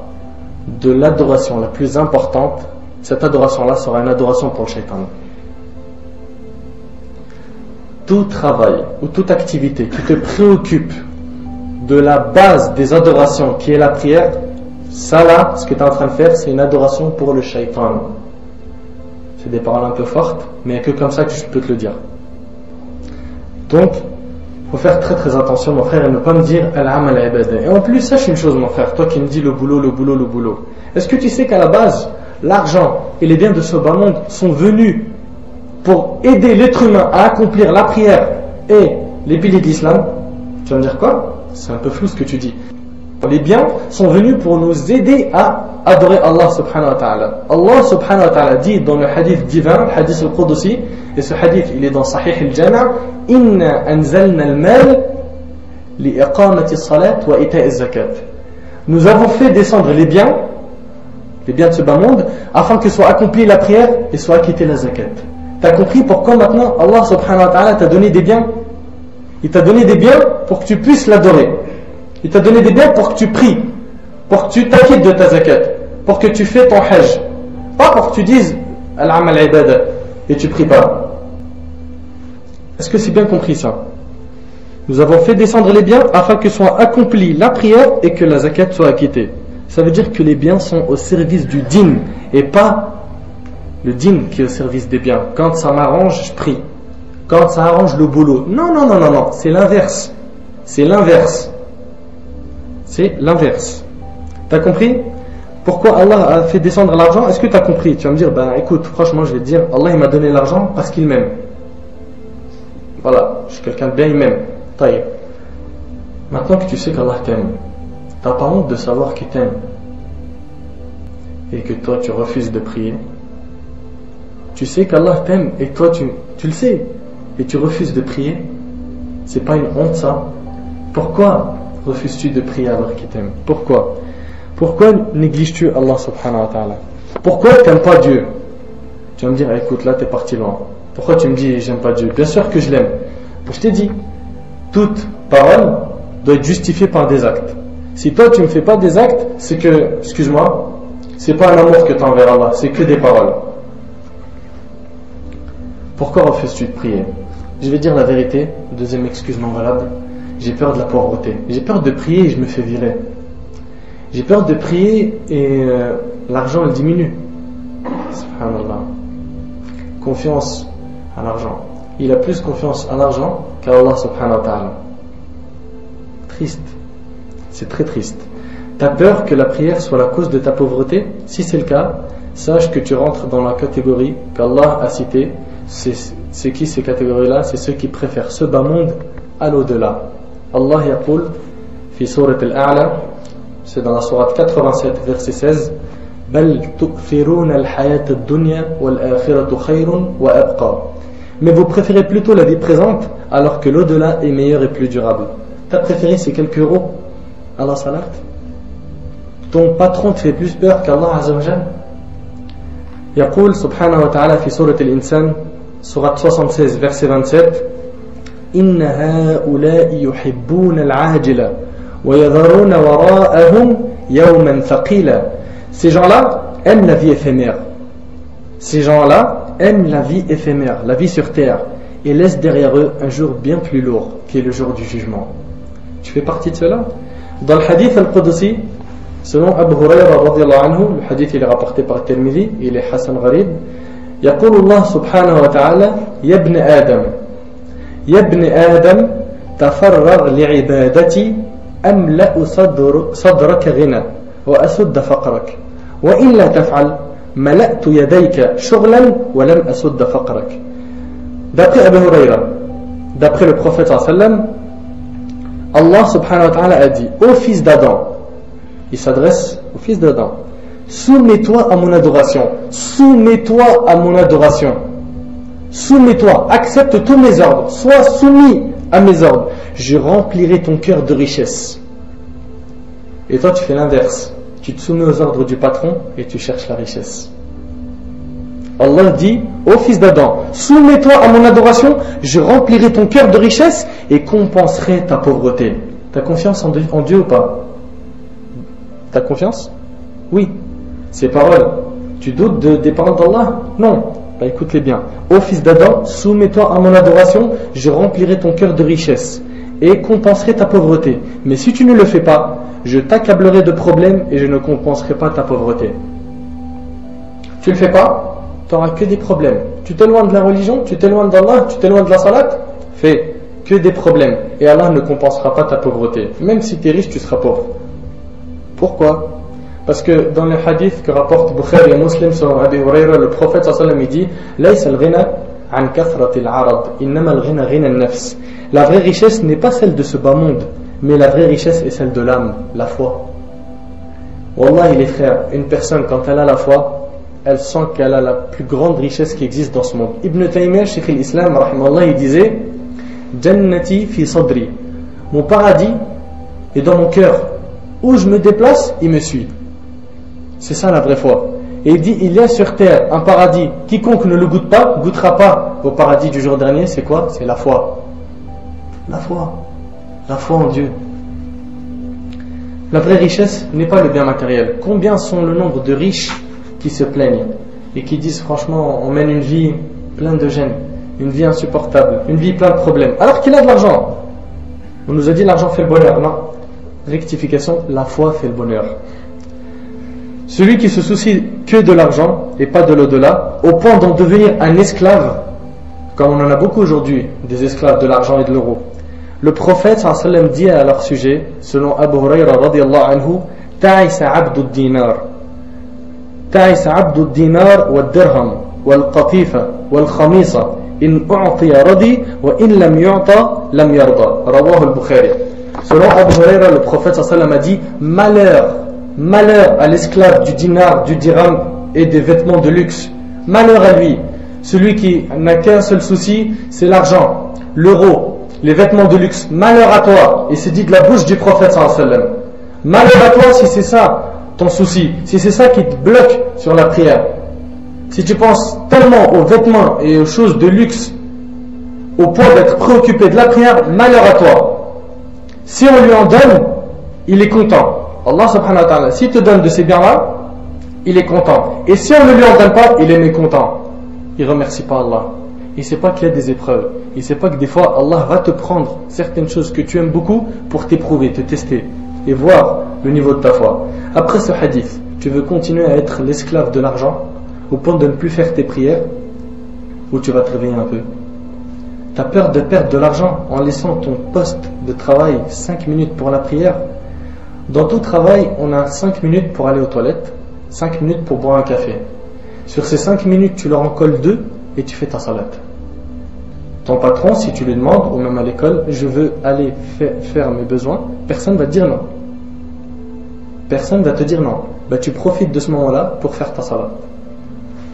de l'adoration la plus importante, cette adoration-là sera une adoration pour le shaitan. Tout travail ou toute activité qui te préoccupe de la base des adorations qui est la prière, ça là, ce que tu es en train de faire, c'est une adoration pour le shaitan. C'est des paroles un peu fortes, mais il n'y a que comme ça que je peux te le dire. Donc, il faut faire très très attention, mon frère, et ne pas me dire al-amal al-ibadah. Et en plus, sache une chose, mon frère, toi qui me dis le boulot, le boulot, le boulot. Est-ce que tu sais qu'à la base, l'argent et les biens de ce bas monde sont venus pour aider l'être humain à accomplir la prière et les piliers de l'islam? Tu vas me dire quoi? C'est un peu flou ce que tu dis. Les biens sont venus pour nous aider à adorer Allah subhanahu wa ta'ala. Allah subhanahu wa ta'ala dit dans le hadith divin, le hadith al-Qudusi, et ce hadith il est dans Sahih al-Jami', Inna anzalna al-mal li-iqamati as-salat wa ita'i az-zakat. Nous avons fait descendre les biens de ce bas monde, afin que soit accomplie la prière et soit acquittée la zakat. T'as compris pourquoi maintenant Allah subhanahu wa ta'ala t'a donné des biens? Il t'a donné des biens pour que tu puisses l'adorer. Il t'a donné des biens pour que tu pries, pour que tu t'acquittes de ta zakat, pour que tu fais ton hajj. Pas pour que tu dises al-amal ibadah et tu pries pas. Est-ce que c'est bien compris ça? Nous avons fait descendre les biens afin que soit accomplie la prière et que la zakat soit acquittée. Ça veut dire que les biens sont au service du din et pas le din qui est au service des biens. Quand ça m'arrange, je prie. Quand ça arrange le boulot. Non, c'est l'inverse. C'est l'inverse. C'est l'inverse. T'as compris? Pourquoi Allah a fait descendre l'argent? Est-ce que t'as compris? Tu vas me dire, écoute, franchement, je vais te dire, Allah il m'a donné l'argent parce qu'il m'aime. Voilà, je suis quelqu'un de bien, il m'aime. Taïe. Maintenant que tu sais qu'Allah t'aime, t'as pas honte de savoir qu'il t'aime et que toi tu refuses de prier. Tu sais qu'Allah t'aime et toi tu le sais et tu refuses de prier. C'est pas une honte ça? Pourquoi refuses-tu de prier alors qu'il t'aime? Pourquoi négliges-tu Allah subhanahu wa ta'ala? Pourquoi tu n'aimes pas Dieu? Tu vas me dire, écoute, là t'es parti loin. Pourquoi tu me dis j'aime pas Dieu? Bien sûr que je l'aime. Je t'ai dit, toute parole doit être justifiée par des actes. Si toi tu ne fais pas des actes, c'est que, excuse-moi, c'est pas un amour que tu as envers Allah, c'est que des paroles. Pourquoi refuses-tu de prier? Je vais dire la vérité, deuxième excuse non valable, j'ai peur de la pauvreté. J'ai peur de prier et je me fais virer. J'ai peur de prier et l'argent elle diminue. Subhanallah. Confiance à l'argent. Il a plus confiance à l'argent qu'à Allah subhanahu wa ta'ala. Triste. C'est très triste. T'as peur que la prière soit la cause de ta pauvreté? Si c'est le cas, sache que tu rentres dans la catégorie qu'Allah a citée. C'est qui ces catégories-là? C'est ceux qui préfèrent ce bas monde à l'au-delà. Allah yaqul fi surat al-A'la, c'est dans la sourate 87 verset 16, bal tu'thiruna al-hayata ad-dunya wal-akhiratu khayrun wa abqa. Mais vous préférez plutôt la vie présente alors que l'au-delà est meilleur et plus durable. T'as préféré ces quelques euros à la salat? Ton patron te fait plus peur qu'Allah Azza wa Jal? Yaqul subhanahu wa ta'ala fi surat al-Insan, sourate 76 verset 27, Inna ha'ula'i yuhibbuna al-'ajila wa yadharuna wara'ahum yawman thaqila. Ces gens-là aiment la vie éphémère. Ces gens-là aiment la vie éphémère, la vie sur terre, et laissent derrière eux un jour bien plus lourd, qui est le jour du jugement. Tu fais partie de cela? Dans le hadith al-Qudusi, selon Abu Hurayra radiyallahu anhu, le hadith il est rapporté par Tirmidhi, il est Hassan Gharib, يقول الله سبحانه وتعالى يا ابن آدم يا ابن آدم تفرغ لعبادتي أملأ صدرك غنى وأسد فقرك وإن لا تفعل ملأت يديك شغلا ولم أسد فقرك. D'après Abu Hurayra, d'après le prophète sallallahu alayhi wa sallam, Allah subhanahu wa ta'ala a dit ô fils d'Adam, il s'adresse au fils d'Adam, soumets-toi à mon adoration, soumets-toi à mon adoration, soumets-toi, accepte tous mes ordres, sois soumis à mes ordres, je remplirai ton cœur de richesse. Et toi tu fais l'inverse, tu te soumets aux ordres du patron et tu cherches la richesse. Allah dit ô fils d'Adam, soumets-toi à mon adoration, je remplirai ton cœur de richesse et compenserai ta pauvreté. T'as confiance en Dieu ou pas? T'as confiance? Oui. Ces paroles, tu doutes des paroles d'Allah? Non. Écoute-les bien. Ô fils d'Adam, soumets-toi à mon adoration, je remplirai ton cœur de richesse et compenserai ta pauvreté. Mais si tu ne le fais pas, je t'accablerai de problèmes et je ne compenserai pas ta pauvreté. Tu le fais pas? tu n'auras que des problèmes. Tu t'éloignes de la religion, tu t'éloignes d'Allah, tu t'éloignes de la salat, fais que des problèmes. Et Allah ne compensera pas ta pauvreté. Même si tu es riche, tu seras pauvre. Pourquoi? Parce que dans le hadith que rapporte Bukhari et Muslim selon Abi Huraira, le prophète sallallahu alayhi wa sallam dit Laysa al-ghina an kathrati al-arad, innama al-ghina ghina an-nafs. La vraie richesse n'est pas celle de ce bas monde, mais la vraie richesse est celle de l'âme, la foi. Wallahi les frères, une personne quand elle a la foi, elle sent qu'elle a la plus grande richesse qui existe dans ce monde. Ibn Taymiyyah, Cheikh al-Islam, rahimahullah, il disait Jannati fi sadri. Mon paradis est dans mon cœur. Où je me déplace, il me suit. C'est ça la vraie foi. Et il dit, il y a sur terre un paradis. Quiconque ne le goûte pas, goûtera pas au paradis du jour dernier. C'est quoi? C'est la foi. La foi. La foi en Dieu. La vraie richesse n'est pas le bien matériel. Combien sont le nombre de riches qui se plaignent et qui disent franchement, on mène une vie pleine de gêne, une vie insupportable, une vie pleine de problèmes, alors qu'il a de l'argent. On nous a dit l'argent fait le bonheur. Non. Rectification, la foi fait le bonheur. Celui qui se soucie que de l'argent et pas de l'au-delà, au point d'en devenir un esclave, comme on en a beaucoup aujourd'hui, des esclaves de l'argent et de l'euro. Le prophète sallallahu alayhi wa sallam dit à leur sujet, selon Abu Huraira radiyallahu anhu, Ta'isa abdu dinar. Ta'isa abdu dinar wa dirham, wal qatifa, wal khamisa, in u'tiya radi, wa in lam yu'ta, lam yarda. Rawahu al-Bukhari. Selon Abu Huraira, le prophète sallallahu alayhi wa sallam a dit, malheur à l'esclave du dinar, du dirham et des vêtements de luxe. Malheur à lui. Celui qui n'a qu'un seul souci, c'est l'argent, l'euro, les vêtements de luxe. Malheur à toi. Et c'est dit de la bouche du prophète sallallahu alayhi wa sallam. Malheur à toi si c'est ça ton souci, si c'est ça qui te bloque sur la prière. Si tu penses tellement aux vêtements et aux choses de luxe au point d'être préoccupé de la prière, malheur à toi. Si on lui en donne, il est content. Allah subhanahu wa ta'ala, s'il te donne de ces biens-là, il est content. Et si on ne lui en donne pas, il est mécontent. Il ne remercie pas Allah. Il ne sait pas qu'il y a des épreuves. Il ne sait pas que des fois, Allah va te prendre certaines choses que tu aimes beaucoup pour t'éprouver, te tester et voir le niveau de ta foi. Après ce hadith, tu veux continuer à être l'esclave de l'argent au point de ne plus faire tes prières, ou tu vas te réveiller un peu. Tu as peur de perdre de l'argent en laissant ton poste de travail 5 minutes pour la prière. Dans tout travail, on a 5 minutes pour aller aux toilettes, 5 minutes pour boire un café. Sur ces 5 minutes, tu leur en colles 2 et tu fais ta salat. Ton patron, si tu lui demandes, ou même à l'école, je veux aller faire mes besoins, personne ne va te dire non. Personne ne va te dire non. Tu profites de ce moment-là pour faire ta salat.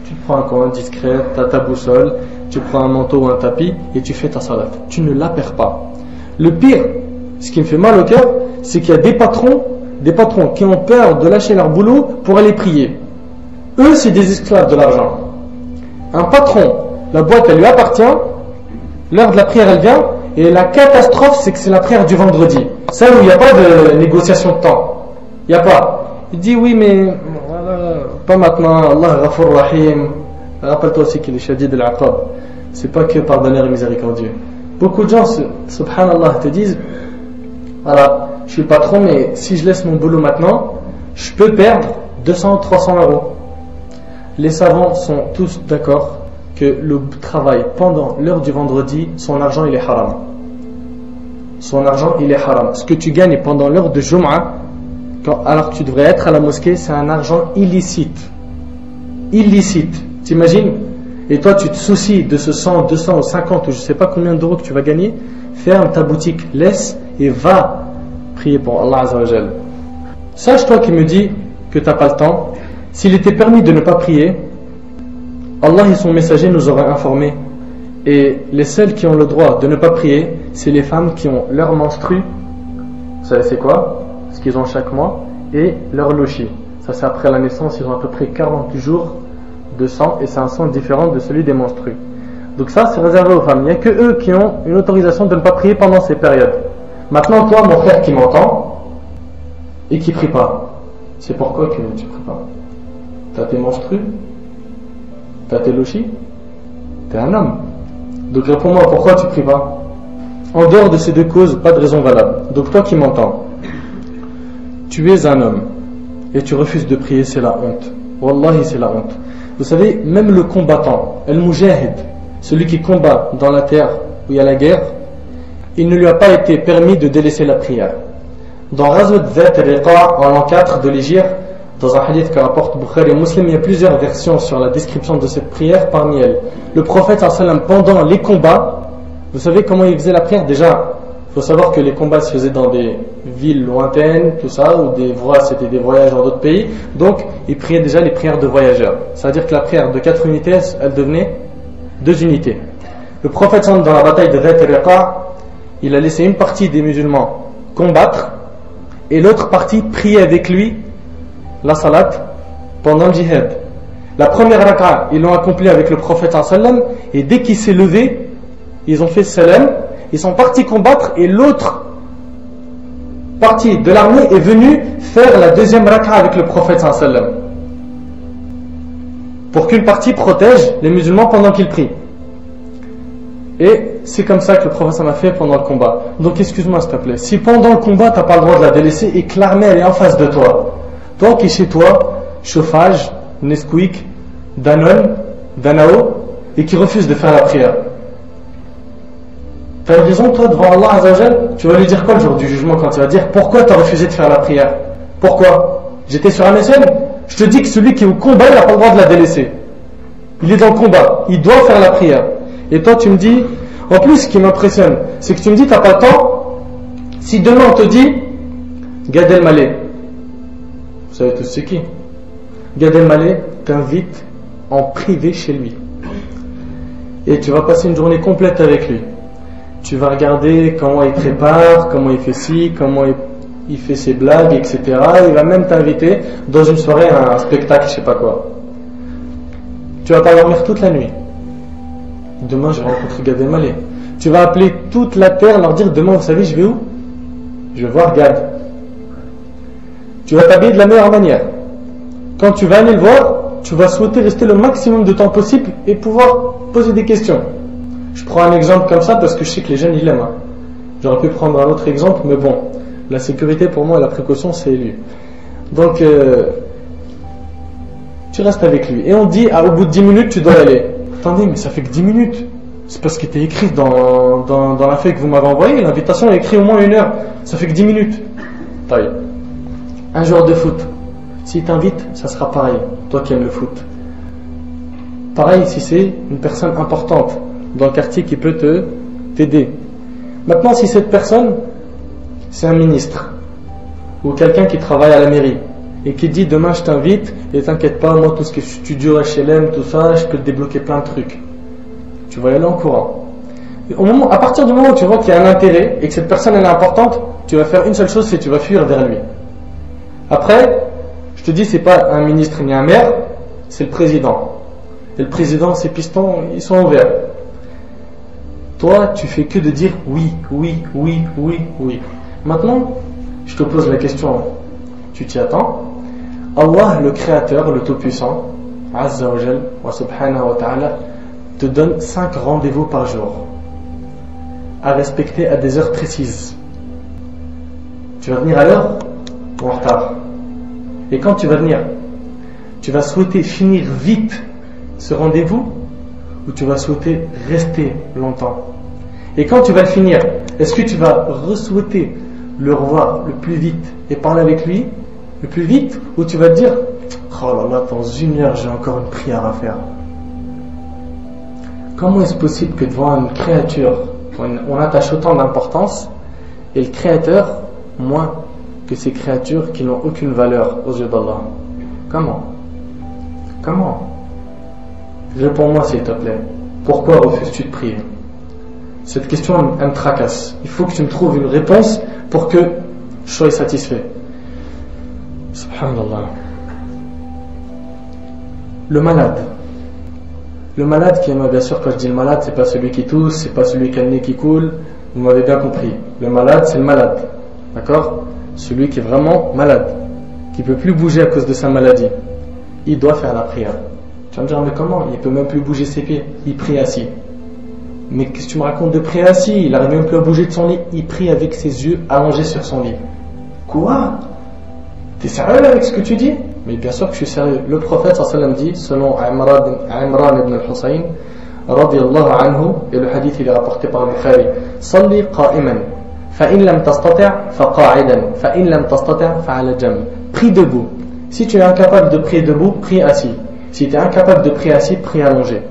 Tu te prends un coin discret, tu as ta boussole, tu prends un manteau ou un tapis et tu fais ta salat. Tu ne la perds pas. Le pire, ce qui me fait mal au cœur, c'est qu'il y a des patrons qui ont peur de lâcher leur boulot pour aller prier. Eux, c'est des esclaves de l'argent. Un patron, la boîte, elle lui appartient, l'heure de la prière, elle vient, et la catastrophe, c'est que c'est la prière du vendredi. Celle où il n'y a pas de négociation de temps. Il n'y a pas. Il dit oui, mais voilà, pas maintenant, Allah Ghafur Rahim. Rappelle-toi aussi qu'il est Shadid al-Aqab. C'est pas que pardonneur et miséricordieux. Beaucoup de gens, subhanallah, te disent voilà, je suis le patron, mais si je laisse mon boulot maintenant, je peux perdre 200 ou 300 euros. Les savants sont tous d'accord que le travail pendant l'heure du vendredi, son argent il est haram. Son argent il est haram. Ce que tu gagnes pendant l'heure de Jum'ah, alors que tu devrais être à la mosquée, c'est un argent illicite. Illicite. T'imagines? Et toi tu te soucies de ce 100, 200 ou 50 ou je sais pas combien d'euros que tu vas gagner. Ferme ta boutique, laisse et va prier pour Allah Azza wa Jal. Sache toi qui me dis que tu n'as pas le temps, s'il était permis de ne pas prier, Allah et son messager nous auraient informés. Et les seuls qui ont le droit de ne pas prier, c'est les femmes qui ont leur menstru, vous savez c'est quoi? Ce qu'ils ont chaque mois, et leur lochi. Ça c'est après la naissance, ils ont à peu près 40 jours de sang, et c'est un sang différent de celui des menstrues. Donc ça c'est réservé aux femmes. Il n'y a que eux qui ont une autorisation de ne pas prier pendant ces périodes. Maintenant toi mon frère qui m'entend et qui prie pas, c'est pourquoi que tu pries pas? T'as tes menstrues? T'as tes lochis? T'es un homme. Donc réponds-moi, pourquoi tu pries pas? En dehors de ces deux causes, pas de raison valable. Donc toi qui m'entends, tu es un homme et tu refuses de prier, c'est la honte. Wallahi c'est la honte. Vous savez, même le combattant, al-mujahid, celui qui combat dans la terre où il y a la guerre, il ne lui a pas été permis de délaisser la prière. Dans Ghazwat Dhat al-Riqa, en l'an 4 de l'Hégire, dans un hadith que rapporte Bukhari et Muslim, il y a plusieurs versions sur la description de cette prière. Parmi elles, le prophète sallallahu alayhi wa sallam, pendant les combats, vous savez comment il faisait la prière? Déjà, il faut savoir que les combats se faisaient dans des villes lointaines, tout ça, ou c'était des voyages dans d'autres pays. Donc, il priait déjà les prières de voyageurs. C'est-à-dire que la prière de 4 unités, elle devenait 2 unités. Le prophète sallallahu alayhi wa sallam, dans la bataille de Dhat al-Riqa, il a laissé une partie des musulmans combattre et l'autre partie prier avec lui la salat pendant le djihad. La première raka'a, ils l'ont accompli avec le prophète sallam, et dès qu'il s'est levé, ils ont fait salam, ils sont partis combattre, et l'autre partie de l'armée est venue faire la deuxième raka'a avec le prophète sallam, pour qu'une partie protège les musulmans pendant qu'ils prient. Et c'est comme ça que le prophète m'a fait pendant le combat. Donc excuse-moi s'il te plaît, si pendant le combat tu n'as pas le droit de la délaisser et que l'armée elle est en face de toi, toi qui es chez toi, chauffage, Nesquik, Danone, Danao, et qui refuse de faire la prière, tu as raison toi devant Allah Azzawajal, tu vas lui dire quoi le jour du jugement quand tu vas dire pourquoi tu as refusé de faire la prière? Pourquoi? J'étais sur un SM? Je te dis que celui qui est au combat il n'a pas le droit de la délaisser. Il est dans le combat, il doit faire la prière. Et toi tu me dis, en plus ce qui m'impressionne, c'est que tu me dis t'as pas le temps. Si demain on te dit Gad Elmaleh, vous savez tous c'est qui? Gad Elmaleh t'invite en privé chez lui. Et tu vas passer une journée complète avec lui. Tu vas regarder comment il prépare, comment il fait ci, comment il fait ses blagues, etc. Il va même t'inviter dans une soirée à un spectacle, je sais pas quoi. Tu vas pas dormir toute la nuit. Demain je vais rencontrer Gad Elmaleh. Tu vas appeler toute la terre, leur dire demain vous savez je vais où? Je vais voir Gad. Tu vas t'habiller de la meilleure manière. Quand tu vas aller le voir, tu vas souhaiter rester le maximum de temps possible et pouvoir poser des questions. Je prends un exemple comme ça parce que je sais que les jeunes ils l'aiment. J'aurais pu prendre un autre exemple, mais bon, la sécurité pour moi et la précaution c'est lui. Donc tu restes avec lui et on dit au bout de 10 minutes tu dois y aller. Attendez, mais ça fait que 10 minutes. C'est parce qu'il était écrit dans la feuille que vous m'avez envoyée. L'invitation est écrite au moins 1 heure. Ça fait que 10 minutes. Taille. Un joueur de foot, s'il t'invite, ça sera pareil. Toi qui aimes le foot. Pareil si c'est une personne importante dans le quartier qui peut t'aider. Maintenant, si cette personne, c'est un ministre ou quelqu'un qui travaille à la mairie et qui dit demain je t'invite et t'inquiète pas, moi tout ce qui est studio HLM, tout ça, je peux te débloquer plein de trucs. Tu vas y aller en courant. À partir du moment où tu vois qu'il y a un intérêt et que cette personne elle est importante, tu vas faire une seule chose, c'est que tu vas fuir vers lui. Après, je te dis c'est pas un ministre ni un maire, c'est le président. Et le président, ses pistons, ils sont ouverts. Toi, tu fais que de dire oui, oui, oui, oui, oui. Maintenant, je te pose la question, tu t'y attends? Allah, le Créateur, le Tout-Puissant, Azza wa Jal, wa subhanahu wa ta'ala, te donne 5 rendez-vous par jour à respecter à des heures précises. Tu vas venir à l'heure ou en retard? Et quand tu vas venir, tu vas souhaiter finir vite ce rendez-vous ou tu vas souhaiter rester longtemps? Et quand tu vas le finir, est-ce que tu vas re-souhaiter le revoir le plus vite et parler avec lui le plus vite, ou tu vas te dire oh là là, dans 1 heure j'ai encore une prière à faire? Comment est-ce possible que devant une créature on attache autant d'importance et le Créateur moins que ces créatures qui n'ont aucune valeur aux yeux d'Allah? Comment? Réponds-moi s'il te plaît. Pourquoi refuses-tu de prier? Cette question elle me tracasse. Il faut que tu me trouves une réponse pour que je sois satisfait. Subhanallah. Le malade qui est, bien sûr quand je dis le malade, c'est pas celui qui tousse, c'est pas celui qui a le nez qui coule, vous m'avez bien compris. Le malade c'est le malade, d'accord? Celui qui est vraiment malade, qui peut plus bouger à cause de sa maladie, il doit faire la prière. Tu vas me dire mais comment? Il peut même plus bouger ses pieds, il prie assis. Mais qu'est-ce que tu me racontes de prier assis? Il n'arrive même plus à bouger de son lit, il prie avec ses yeux allongés sur son lit. Quoi? T'es sérieux avec ce que tu dis? Mais bien sûr que je suis sérieux. Le prophète sallallahu alayhi wa sallam dit, selon Imran ibn al-Husayn, radiyallahu anhu, et le hadith il est rapporté par Bukhari, Salli qa'iman, fa'in lam tastati' faqa'idan, fa'in lam tastati' fa'ala jam. Prie debout. Si tu es incapable de prier debout, prie assis. Si tu es incapable de prier assis, prie allongé.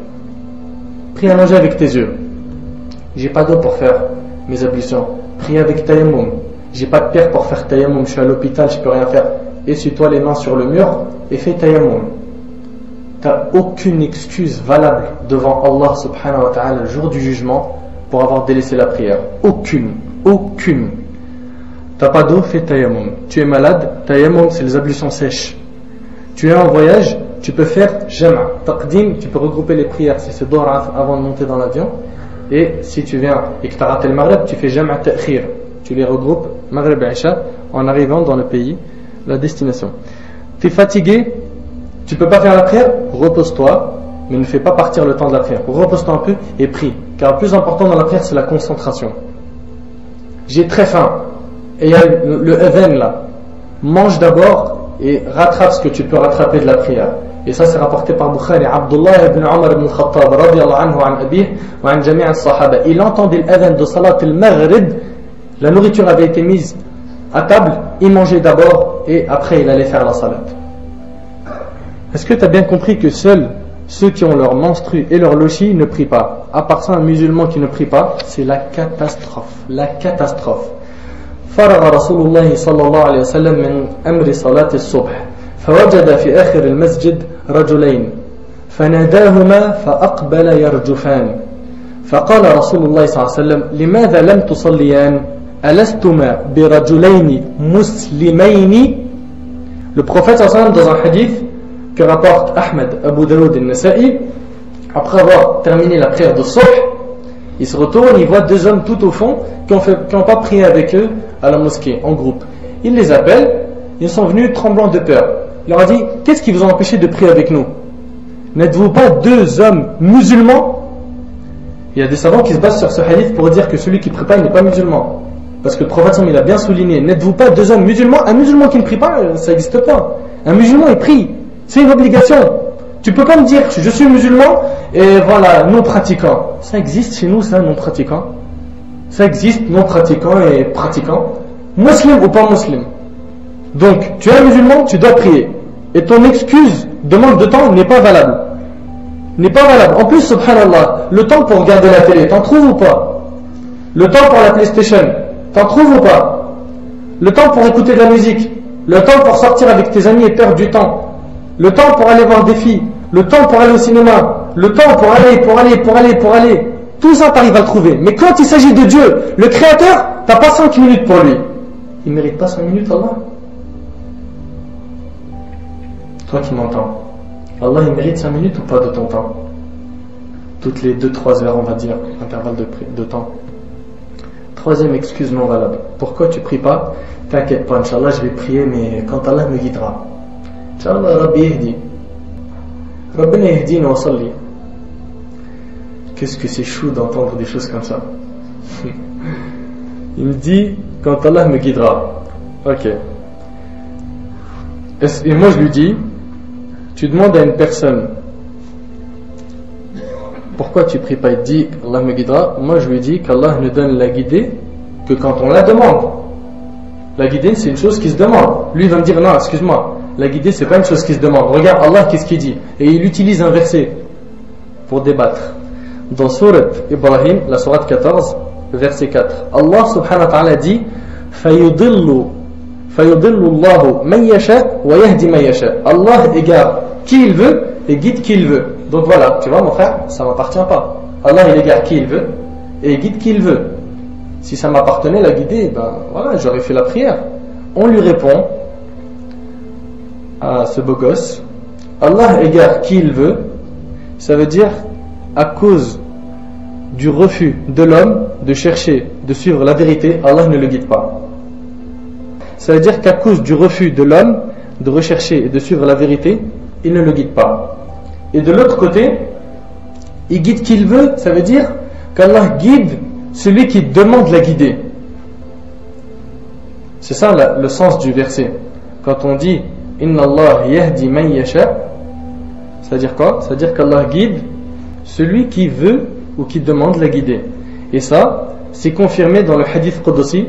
Prie allongé avec tes yeux. J'ai pas d'eau pour faire mes ablutions. Prie avec tayammum. J'ai pas de pierre pour faire tayammum. Je suis à l'hôpital, je peux rien faire. Essuie-toi les mains sur le mur et fais tayammum. T'as aucune excuse valable devant Allah subhanahu wa ta'ala le jour du jugement pour avoir délaissé la prière. Aucune. T'as pas d'eau, fais tayammum. Tu es malade, tayammum c'est les ablutions sèches. Tu es en voyage, tu peux faire jama', taqdim, tu peux regrouper les prières si c'est dhuhr avant de monter dans l'avion. Et si tu viens et que tu as raté le maghrib, tu fais jama' ta'khir. Tu les regroupes, maghrib et isha, en arrivant dans le pays, la destination. Tu es fatigué, tu peux pas faire la prière, repose-toi, mais ne fais pas partir le temps de la prière. Repose-toi un peu et prie. Car le plus important dans la prière, c'est la concentration. J'ai très faim. Et il y a le adhan là. Mange d'abord et rattrape ce que tu peux rattraper de la prière. Et ça c'est rapporté par Bukhari. Abdullah ibn Umar ibn Khattab radiyallahu anhu an abih wa an jami' as-sahaba. Il entendait l'adhan de salat al-maghrib. La nourriture avait été mise à table, il mangeait d'abord et après il allait faire la salat. Est-ce que tu as bien compris que seuls ceux qui ont leur menstru et leur lochi ne prient pas? À part ça, un musulman qui ne prie pas, c'est la catastrophe. La catastrophe. فرغ رسول الله صلى الله عليه وسلم من أمر صلاة الصبح فوجد في آخر المسجد رجلين فناداهما فأقبل يرجفان فقال رسول الله صلى الله عليه وسلم لماذا لم تصليان ألستما برجلين مسلمين. Le prophète صلى الله عليه وسلم dans un hadith que rapporte Ahmed, Abu Daoud et Nasa'i, après avoir terminé la prière de Subh, il se retourne, il voit deux hommes tout au fond qui n'ont pas prié avec eux à la mosquée, en groupe. Il les appelle, ils sont venus tremblants de peur. Il leur a dit, qu'est-ce qui vous a empêché de prier avec nous? N'êtes-vous pas deux hommes musulmans? Il y a des savants qui se basent sur ce hadith pour dire que celui qui ne prie pas, il n'est pas musulman. Parce que le prophète il a bien souligné, n'êtes-vous pas deux hommes musulmans? Un musulman qui ne prie pas, ça n'existe pas. Un musulman, il prie. C'est une obligation. Tu peux pas me dire je suis musulman et voilà, non pratiquant. Ça existe chez nous, ça, non pratiquant. Ça existe, non pratiquant et pratiquant. Musulman ou pas musulman. Donc, tu es musulman, tu dois prier. Et ton excuse de manque de temps n'est pas valable. N'est pas valable. En plus, subhanallah, le temps pour regarder la télé, t'en trouves ou pas? Le temps pour la PlayStation, t'en trouves ou pas? Le temps pour écouter de la musique, le temps pour sortir avec tes amis et perdre du temps, le temps pour aller voir des filles, le temps pour aller au cinéma, le temps pour aller. Tout ça, t'arrives à le trouver. Mais quand il s'agit de Dieu, le Créateur, t'as pas 5 minutes pour lui. Il mérite pas 5 minutes, Allah? Toi qui m'entends, Allah il mérite 5 minutes ou pas de ton temps? Toutes les 2-3 heures, on va dire, intervalle de temps. Troisième excuse non valable. Pourquoi tu pries pas? T'inquiète pas, Inch'Allah, je vais prier, mais quand Allah me guidera. Inch'Allah, Rabbi yahdi. Rabbina yahdina wa salli. Qu'est-ce que c'est chou d'entendre des choses comme ça. Il me dit, quand Allah me guidera. Ok. Et moi je lui dis, tu demandes à une personne, pourquoi tu pries pas? Il dit, Allah me guidera. Moi je lui dis qu'Allah ne donne la guidée que quand on la demande. La guidée c'est une chose qui se demande. Lui il va me dire, non, excuse-moi, la guidée c'est pas une chose qui se demande. Regarde Allah, qu'est-ce qu'il dit? Et il utilise un verset pour débattre. Dans Surat Ibrahim, la Surat 14, verset 4, Allah subhanahu wa ta'ala dit فَيُضِلُّ اللَّهُ مَنْ يَشَاءُ وَيَهْدِ مَنْ يَشَاءُ. Allah égare qui il veut et guide qui il veut. Donc voilà, tu vois mon frère, ça ne m'appartient pas. Allah il égare qui il veut et il guide qui il veut. Si ça m'appartenait la guider, ben voilà, j'aurais fait la prière. On lui répond à ce beau gosse, Allah égare qui il veut, ça veut dire à cause du refus de l'homme de chercher, de suivre la vérité, Allah ne le guide pas. Ça veut dire qu'à cause du refus de l'homme de rechercher et de suivre la vérité, il ne le guide pas. Et de l'autre côté, il guide qui il veut, ça veut dire qu'Allah guide celui qui demande la guider. C'est ça le sens du verset. Quand on dit Inna Allah yahdi man yasha. C'est-à-dire quoi? C'est-à-dire qu'Allah guide celui qui veut ou qui demande la guider. Et ça, c'est confirmé dans le hadith Qudsi,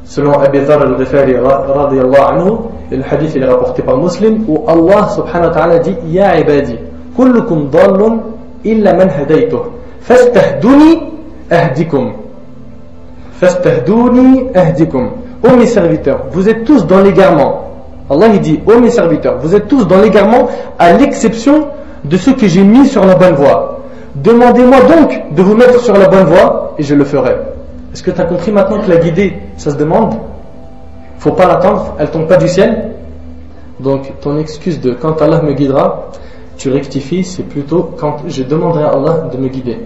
selon Abi Dharr al-Ghifari radiyallahu anhu, et le hadith il est rapporté par Muslim, où Allah subhanahu wa ta'ala dit Ya ibadi, kullukum dallun illa man hadaytuh, fastahduni ahdikum. Fastahduni ahdikum. Ô mes serviteurs, vous êtes tous dans l'égarement. Allah il dit, ô mes serviteurs, vous êtes tous dans l'égarement à l'exception de ceux que j'ai mis sur la bonne voie. Demandez-moi donc de vous mettre sur la bonne voie et je le ferai. Est-ce que tu as compris maintenant que la guidée, ça se demande? Faut pas l'attendre, elle tombe pas du ciel. Donc ton excuse de quand Allah me guidera, tu rectifies, c'est plutôt quand je demanderai à Allah de me guider.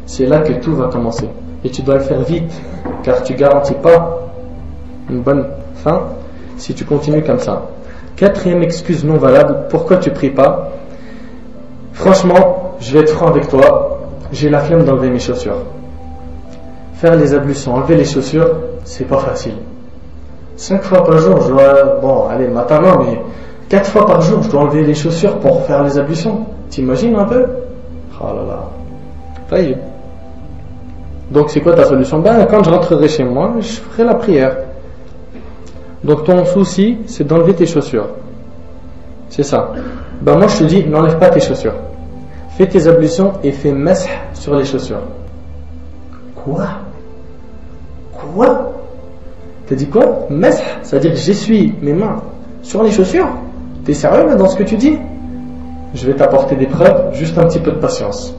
C'est là que tout va commencer. Et tu dois le faire vite, car tu garantis pas une bonne fin si tu continues comme ça. Quatrième excuse non valable, pourquoi tu pries pas? Franchement, je vais être franc avec toi, j'ai la flemme d'enlever mes chaussures. Faire les ablutions, enlever les chaussures, c'est pas facile. 5 fois par jour, je dois, bon, allez, le matin non, mais 4 fois par jour, je dois enlever les chaussures pour faire les ablutions. T'imagines un peu? Oh là là. Ça y est. Donc c'est quoi ta solution? Ben, quand je rentrerai chez moi, je ferai la prière. Donc ton souci, c'est d'enlever tes chaussures. C'est ça. Ben moi je te dis, n'enlève pas tes chaussures. Fais tes ablutions et fais mash sur les chaussures. Quoi? T'as dit quoi? Mash, c'est-à-dire que j'essuie mes mains sur les chaussures? T'es sérieux là dans ce que tu dis? Je vais t'apporter des preuves, juste un petit peu de patience.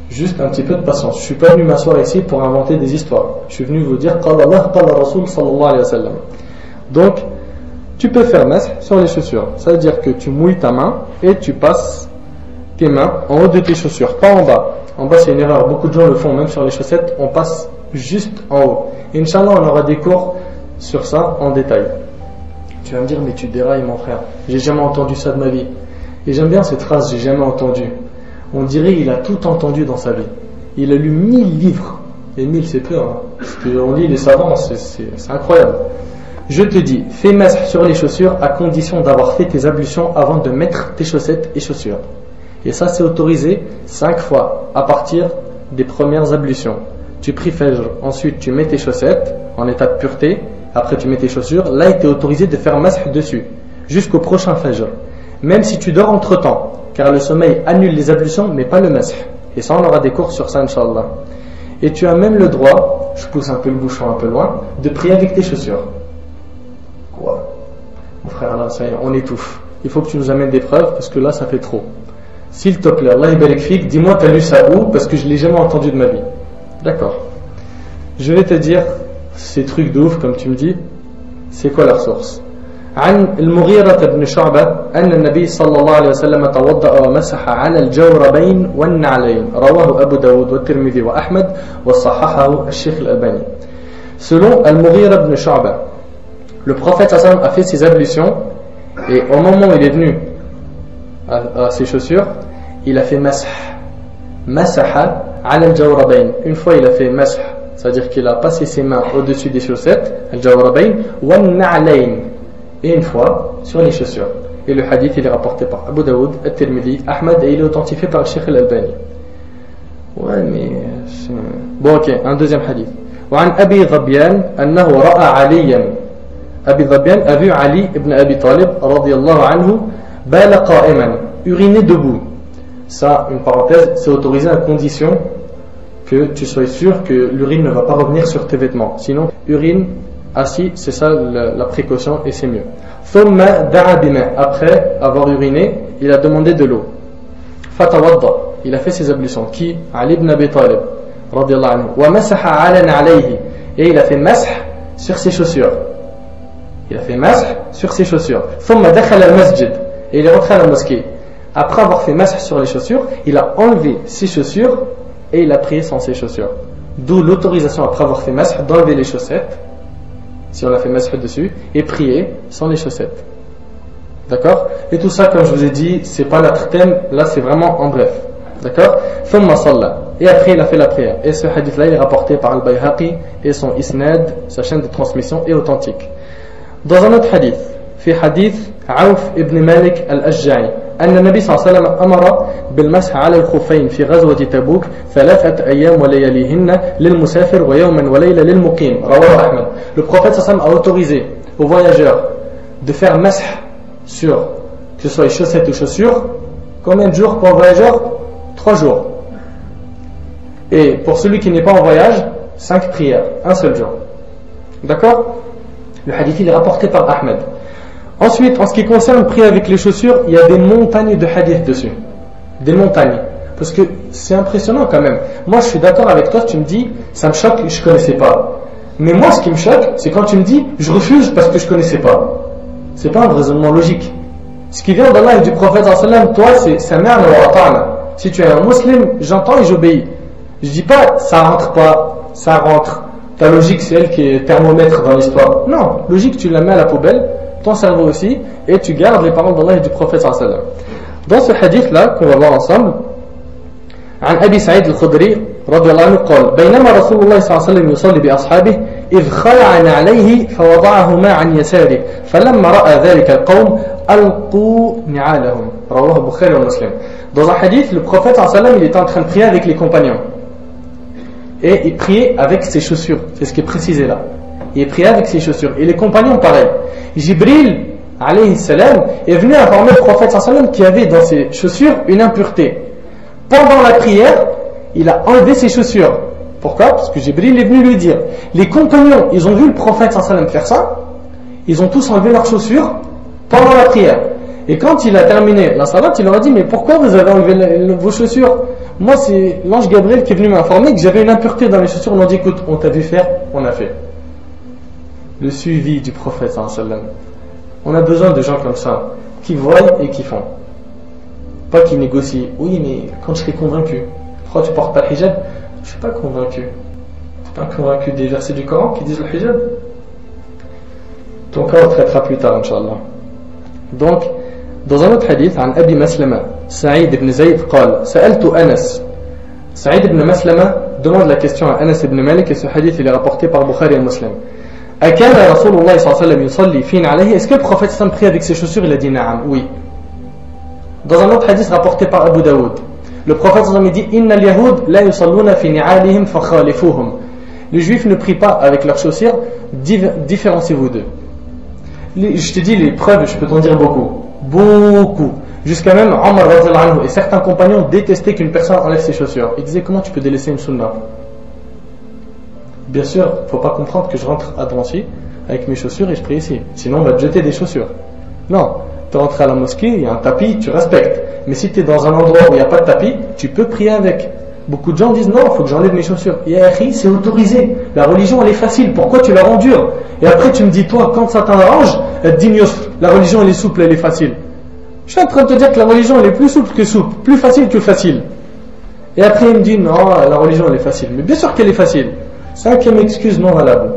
Juste un petit peu de patience. Je suis pas venu m'asseoir ici pour inventer des histoires. Je suis venu vous dire Qala Allah, Qala Rasul sallallahu alayhi wa sallam. Donc, tu peux faire mash sur les chaussures. Ça veut dire que tu mouilles ta main et tu passes tes mains en haut de tes chaussures, pas en bas. En bas, c'est une erreur. Beaucoup de gens le font, même sur les chaussettes, on passe juste en haut. Et Inch'Allah, on aura des cours sur ça en détail. Tu vas me dire, mais tu dérailles, mon frère. J'ai jamais entendu ça de ma vie. Et j'aime bien cette phrase, j'ai jamais entendu. On dirait qu'il a tout entendu dans sa vie. Il a lu 1000 livres. Et 1000, c'est peu, hein. Parce qu'on lit les savants, c'est incroyable. Je te dis, fais mash sur les chaussures à condition d'avoir fait tes ablutions avant de mettre tes chaussettes et chaussures. Et ça, c'est autorisé 5 fois à partir des premières ablutions. Tu pries Fajr, ensuite tu mets tes chaussettes en état de pureté, après tu mets tes chaussures. Là, il t'est autorisé de faire mash dessus jusqu'au prochain Fajr. Même si tu dors entre temps, car le sommeil annule les ablutions, mais pas le mash. Et ça, on aura des cours sur ça, Inch'Allah. Et tu as même le droit, je pousse un peu le bouchon un peu loin, de prier avec tes chaussures. Quoi? Mon frère, là, ça y est, on étouffe. Il faut que tu nous amènes des preuves, parce que là, ça fait trop. S'il te plaît, Allah barik fik, dis-moi, t'as lu ça où? Parce que je l'ai jamais entendu de ma vie. D'accord. Je vais te dire ces trucs de ouf, comme tu me dis. C'est quoi leur source? عن المغيرة بن شعبة أن النبي صلى الله عليه وسلم توضأ ومسح على الجوربين والنعلين رواه أبو داود والترمذي وأحمد وصححه الشيخ الألباني. Selon Al-Mughira ibn Shu'ba, le prophète sallam a fait ses ablutions et au moment où il est venu à ses chaussures, il a fait masaha ala al-jawrabayn. Une fois il a fait masah, c'est-à-dire qu'il a passé ses mains au-dessus des chaussettes, al-jawrabayn wa an-na'layn, et une fois sur les chaussures. Et le hadith il est rapporté par Abu Daoud, At-Tirmidhi, Ahmad, et il est authentifié par le Cheikh Al-Albani. Ouais, mais bon, ok, un deuxième hadith. وعن أبي غبيان أنه رأى عليا. Abi Dhabian a vu Ali ibn Abi Talib radiyallahu anhu bala qa'iman, uriner debout. Ça, une parenthèse, c'est autorisé à condition que tu sois sûr que l'urine ne va pas revenir sur tes vêtements. Sinon, urine assis, c'est ça la précaution et c'est mieux. Thumma da'a bima, après avoir uriné, il a demandé de l'eau. Fatawadda, il a fait ses ablutions. Qui? Ali ibn Abi Talib radiyallahu anhu. Wa masaha ala na'alayhi, et il a fait masah sur ses chaussures. Il a fait masah sur ses chaussures. Thumma dakhala al-masjid, et il est rentré à la mosquée. Après avoir fait masah sur les chaussures, il a enlevé ses chaussures et il a prié sans ses chaussures. D'où l'autorisation après avoir fait masah d'enlever les chaussettes, si on a fait masah dessus, et prier sans les chaussettes. D'accord? Et tout ça, comme je vous ai dit, c'est pas notre thème, là c'est vraiment en bref. D'accord? Thumma salla, et après il a fait la prière. Et ce hadith là il est rapporté par Al-Bayhaqi, et son isnad, sa chaîne de transmission, est authentique. Dans un autre hadith, fait hadith عوف ابن مالك الأشجعي أن النبي صلى الله عليه وسلم أمر بالمسح على الخفين في غزوة تبوك 3 أيام ولياليهن للمسافر ويوما وليلة للمقيم. رواه أحمد. Le prophète صلى الله عليه وسلم a autorisé aux voyageurs de faire mash sur, que ce soit les chaussettes ou chaussures. Combien de jours pour un voyageur? 3 jours. Et pour celui qui n'est pas en voyage, 5 prières, un seul jour. D'accord? Le hadith il est rapporté par Ahmed. Ensuite, en ce qui concerne prier avec les chaussures, il y a des montagnes de hadith dessus. Des montagnes. Parce que c'est impressionnant quand même. Moi je suis d'accord avec toi, tu me dis, ça me choque, je ne connaissais pas. Mais moi ce qui me choque, c'est quand tu me dis, je refuse parce que je ne connaissais pas. C'est pas un raisonnement logique. Ce qui vient d'Allah et du prophète sallallahu alayhi wa sallam, toi c'est sami'na wa ata'na. Si tu es un musulman, j'entends et j'obéis. Je dis pas ça rentre pas, ça rentre. Ta logique c'est elle qui est thermomètre dans l'histoire. Non, logique tu la mets à la poubelle, ton cerveau aussi, et tu gardes les paroles d'Allah et du prophète sallallahu alayhi wa sallam. Dans ce hadith là qu'on va voir ensemble, عن أبي سعيد الخدري رضي الله عنه قال بينما رسول الله صلى الله عليه وسلم يصلي بأصحابه إذ خلع نعليه فوضعهما عن يساره فلما رأى ذلك القوم ألقوا نعالهم. رواه البخاري ومسلم. Dans un hadith, le prophète صلى الله عليه وسلم il était en train de prier avec les compagnons et il priait avec ses chaussures. C'est ce qui est précisé là. Il priait avec ses chaussures et les compagnons pareil. Jibril alayhi salam est venu informer le prophète sallallahu alayhi wa sallam qu'il y avait dans ses chaussures une impureté. Pendant la prière, il a enlevé ses chaussures. Pourquoi? Parce que Jibril est venu lui dire. Les compagnons, ils ont vu le prophète sallallahu alayhi wa sallam faire ça. Ils ont tous enlevé leurs chaussures pendant la prière. Et quand il a terminé la salat, il leur a dit mais pourquoi vous avez enlevé vos chaussures? Moi c'est l'ange Gabriel qui est venu m'informer que j'avais une impureté dans les chaussures. On a dit écoute, on t'a vu faire, on a fait. Le suivi du prophète sallallahu alayhi wa sallam. On a besoin de gens comme ça, qui voient et qui font. Pas qui négocient. Oui, mais quand je serai convaincu. Pourquoi tu portes pas le hijab? Je suis pas convaincu. Tu n'es pas convaincu des versets du Coran qui disent le hijab? Donc on traitera plus tard, Inch'Allah. Donc, dans un autre hadith, عن أبي مسلمة سعيد بن زيد قال سألت أنس. Saïd ibn Maslama demande la question à Anas ibn Malik et ce hadith il est rapporté par Bukhari et Muslim. أكان رسول الله صلى الله عليه وسلم يصلي فين عليه? Est-ce que le prophète sallam prie avec ses chaussures? Il a dit naam, oui. Dans un autre hadith rapporté par Abu Daoud, le prophète sallam dit inna al-yahud la yusalluna fi ni'alihim fa khalifuhum. Les juifs ne prient pas avec leurs chaussures, différenciez-vous d'eux. Je te dis les preuves, je peux t'en dire beaucoup. Jusqu'à même Omar radhiyallahu anhu et certains compagnons détestaient qu'une personne enlève ses chaussures. Ils disaient comment tu peux délaisser une sunna? Bien sûr, il ne faut pas comprendre que je rentre à Drancy avec mes chaussures et je prie ici. Sinon, on va te jeter des chaussures. Non, tu rentres à la mosquée, il y a un tapis, tu respectes. Mais si tu es dans un endroit où il n'y a pas de tapis, tu peux prier avec. Beaucoup de gens disent non, il faut que j'enlève mes chaussures. Et c'est autorisé. La religion, elle est facile. Pourquoi tu la rends dure? Et après, tu me dis, toi, quand ça t'arrange, la religion, elle est souple, elle est facile. Je suis en train de te dire que la religion, elle est plus souple que souple, plus facile que facile. Et après, il me dit non, la religion, elle est facile. Mais bien sûr qu'elle est facile. 5e excuse non valable.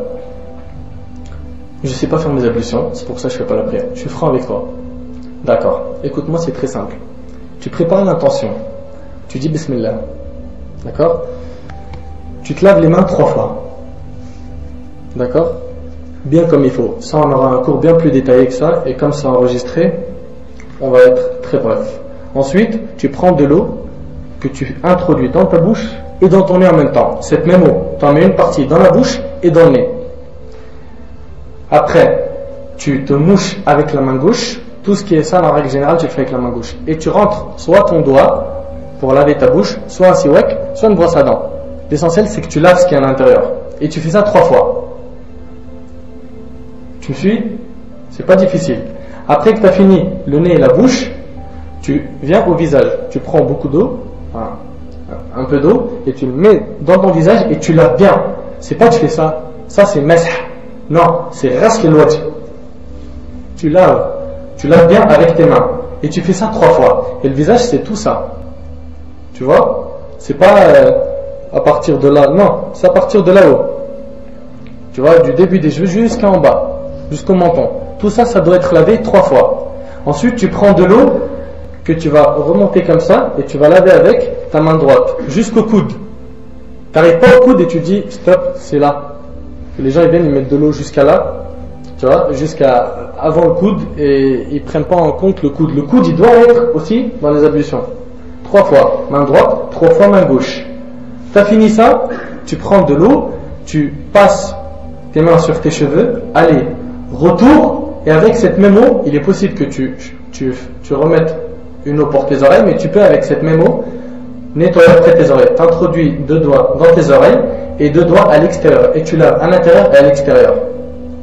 Je ne sais pas faire mes ablutions, c'est pour ça que je ne fais pas la prière. Je suis franc avec toi. D'accord. Écoute-moi, c'est très simple. Tu prépares l'intention. Tu dis Bismillah. D'accord? Tu te laves les mains 3 fois. D'accord? Bien comme il faut. Ça, on aura un cours bien plus détaillé que ça. Et comme c'est enregistré, on va être très bref. Ensuite, tu prends de l'eau que tu introduis dans ta bouche et dans ton nez en même temps. Cette même eau, tu en mets une partie dans la bouche et dans le nez. Après, tu te mouches avec la main gauche. Tout ce qui est ça, en règle générale, tu le fais avec la main gauche. Et tu rentres soit ton doigt pour laver ta bouche, soit un siwak, soit une brosse à dents. L'essentiel, c'est que tu laves ce qui est à l'intérieur. Et tu fais ça 3 fois. Tu me suis? C'est pas difficile. Après que tu as fini le nez et la bouche, tu viens au visage. Tu prends beaucoup d'eau, un peu d'eau, et tu le mets dans ton visage et tu laves bien. C'est pas que tu fais ça. Ça, c'est masah. Non, c'est rasl al-wajh. Tu laves bien avec tes mains. Et tu fais ça 3 fois. Et le visage, c'est tout ça. Tu vois? C'est pas à partir de là. Non, c'est à partir de là-haut. Tu vois, du début des cheveux jusqu'en bas, jusqu'au menton. Tout ça, ça doit être lavé 3 fois. Ensuite, tu prends de l'eau que tu vas remonter comme ça et tu vas laver avec ta main droite jusqu'au coude. Tu n'arrives pas au coude et tu dis stop, c'est là. Les gens ils viennent, ils mettent de l'eau jusqu'à là. Tu tu vois, jusqu'à avant le coude, et ils ne prennent pas en compte le coude. Le coude, il doit être aussi dans les ablutions. 3 fois main droite, 3 fois main gauche. Tu as fini ça, tu prends de l'eau, tu passes tes mains sur tes cheveux, allez, retour, et avec cette même eau, il est possible que tu remettes une eau pour tes oreilles, mais tu peux avec cette même eau nettoyer après tes oreilles. Tu introduis 2 doigts dans tes oreilles et 2 doigts à l'extérieur, et tu laves à l'intérieur et à l'extérieur.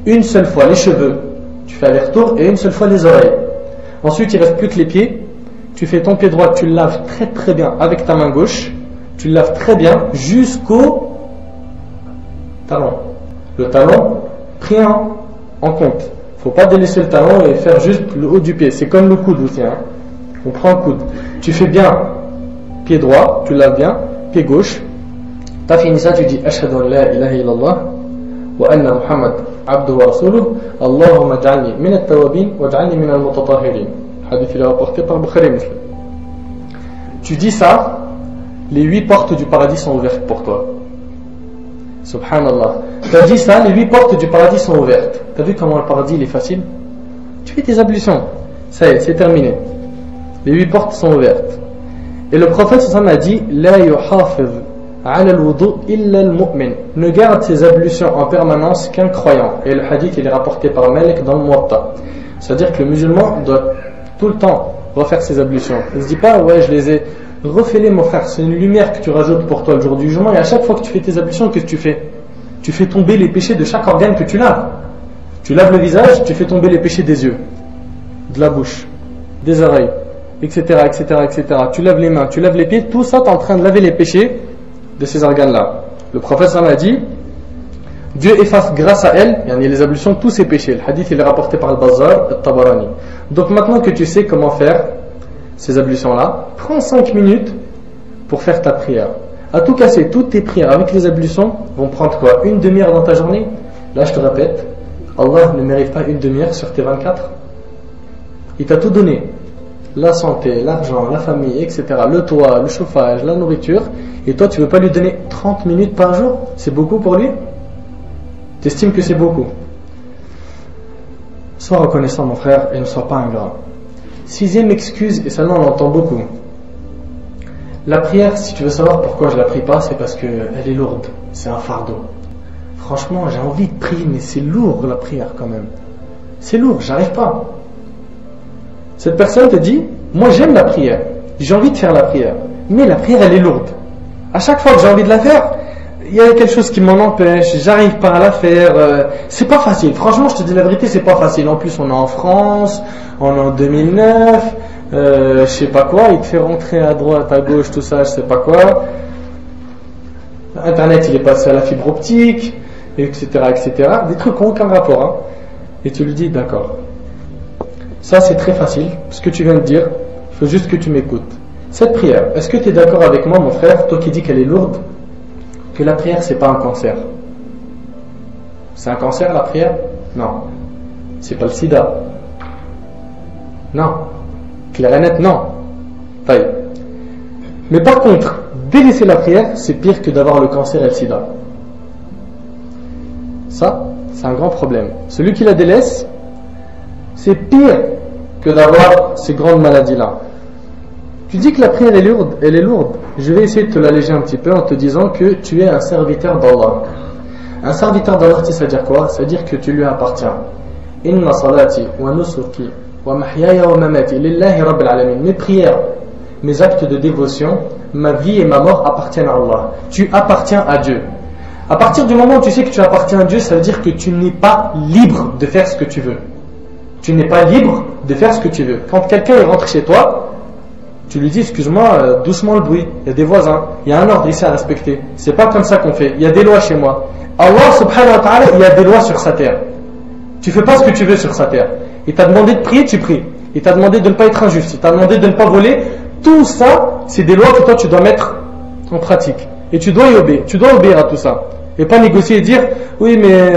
Une seule fois les cheveux, tu fais aller-retour, et une seule fois les oreilles. Ensuite, il ne reste plus que les pieds. Tu fais ton pied droit, tu le laves très très bien avec ta main gauche, tu le laves très bien jusqu'au talon. Le talon pris en compte. Il ne faut pas délaisser le talon et faire juste le haut du pied. C'est comme le coude aussi. On prend le coude. Tu fais bien pied droit, tu le laves bien, pied gauche. Tu as fini ça, tu dis Ashhadu an la ilaha illallah wa anna Muhammad abduhu wa rasuluh Allahumma ij'alni min at-tawwabin wa ij'alni min al-mutatahhirin. Hadith il est rapporté par Bukhari et Muslim. Tu dis ça, les 8 portes du paradis sont ouvertes pour toi. Subhanallah. Tu as dit ça, les 8 portes du paradis sont ouvertes. Tu as vu comment le paradis il est facile? Tu fais tes ablutions. Ça y est, c'est terminé. Les 8 portes sont ouvertes. Et le prophète sallallahu alayhi wa sallam a dit La yuhafiz ala al-wudu illa al-mu'min. Ne garde ses ablutions en permanence qu'un croyant. Et le hadith il est rapporté par Malik dans le Muwatta. C'est-à-dire que le musulman doit tout le temps refaire ses ablutions. Il ne se dit pas ouais je les ai refais-les mon frère, c'est une lumière que tu rajoutes pour toi le jour du jugement, et à chaque fois que tu fais tes ablutions, qu'est-ce que tu fais? Tu fais tomber les péchés de chaque organe que tu laves. Tu laves le visage, tu fais tomber les péchés des yeux, de la bouche, des oreilles, etc., etc., etc. Tu laves les mains, tu laves les pieds, tout ça tu es en train de laver les péchés de ces organes-là. Le prophète sallallahu alayhi wa sallam a dit Dieu efface grâce à elle, il y a les ablutions, tous ses péchés. Le hadith il est rapporté par Al-Bazzar, Al-Tabarani. Donc maintenant que tu sais comment faire ces ablutions-là, prends 5 minutes pour faire ta prière. À tout casser, toutes tes prières avec les ablutions vont prendre quoi? Une demi-heure dans ta journée? Là je te répète, Allah ne mérite pas une demi-heure sur tes 24. Il t'a tout donné. La santé, l'argent, la famille, etc. Le toit, le chauffage, la nourriture. Et toi tu veux pas lui donner 30 minutes par jour? C'est beaucoup pour lui? Tu estimes que c'est beaucoup? Sois reconnaissant mon frère et ne sois pas ingrat. 6e excuse, et celle-là on l'entend beaucoup. La prière, si tu veux savoir pourquoi je la prie pas, c'est parce qu'elle est lourde, c'est un fardeau. Franchement j'ai envie de prier mais c'est lourd la prière quand même. C'est lourd, j'arrive pas. Cette personne te dit, moi j'aime la prière, j'ai envie de faire la prière, mais la prière elle est lourde. À chaque fois que j'ai envie de la faire, il y a quelque chose qui m'en empêche, j'arrive pas à la faire, c'est pas facile, franchement je te dis la vérité, c'est pas facile. En plus on est en France, on est en 2009, je sais pas quoi, il te fait rentrer à droite, à gauche, tout ça, je sais pas quoi. Internet il est passé à la fibre optique, etc., etc. Des trucs qui n'ont aucun rapport, hein. Et tu lui dis d'accord. Ça c'est très facile, ce que tu viens de dire, il faut juste que tu m'écoutes. Cette prière, est-ce que tu es d'accord avec moi mon frère, toi qui dis qu'elle est lourde, que la prière c'est pas un cancer? C'est un cancer la prière? Non. C'est pas le sida? Non. Clair et net, non. Taille. Mais par contre, délaisser la prière, c'est pire que d'avoir le cancer et le sida. Ça, c'est un grand problème. Celui qui la délaisse, c'est pire que d'avoir ces grandes maladies-là. Tu dis que la prière est lourde, elle est lourde. Je vais essayer de te l'alléger un petit peu en te disant que tu es un serviteur d'Allah. Un serviteur d'Allah, tu sais ça veut dire quoi? Ça veut dire que tu lui appartiens. Inna salati wa nusuki wa mahyaya wa mamati lillahi rabbil alamin. Mes prières, mes actes de dévotion, ma vie et ma mort appartiennent à Allah. Tu appartiens à Dieu. À partir du moment où tu sais que tu appartiens à Dieu, ça veut dire que tu n'es pas libre de faire ce que tu veux. Tu n'es pas libre de faire ce que tu veux. Quand quelqu'un rentre chez toi, tu lui dis excuse-moi, doucement le bruit, il y a des voisins, il y a un ordre ici à respecter. C'est pas comme ça qu'on fait, il y a des lois chez moi. Allah subhanahu wa ta'ala, il y a des lois sur sa terre. Tu fais pas ce que tu veux sur sa terre. Il t'a demandé de prier, tu pries. Il t'a demandé de ne pas être injuste, il t'a demandé de ne pas voler. Tout ça, c'est des lois que toi tu dois mettre en pratique. Et tu dois y obéir, tu dois obéir à tout ça. Et pas négocier et dire oui mais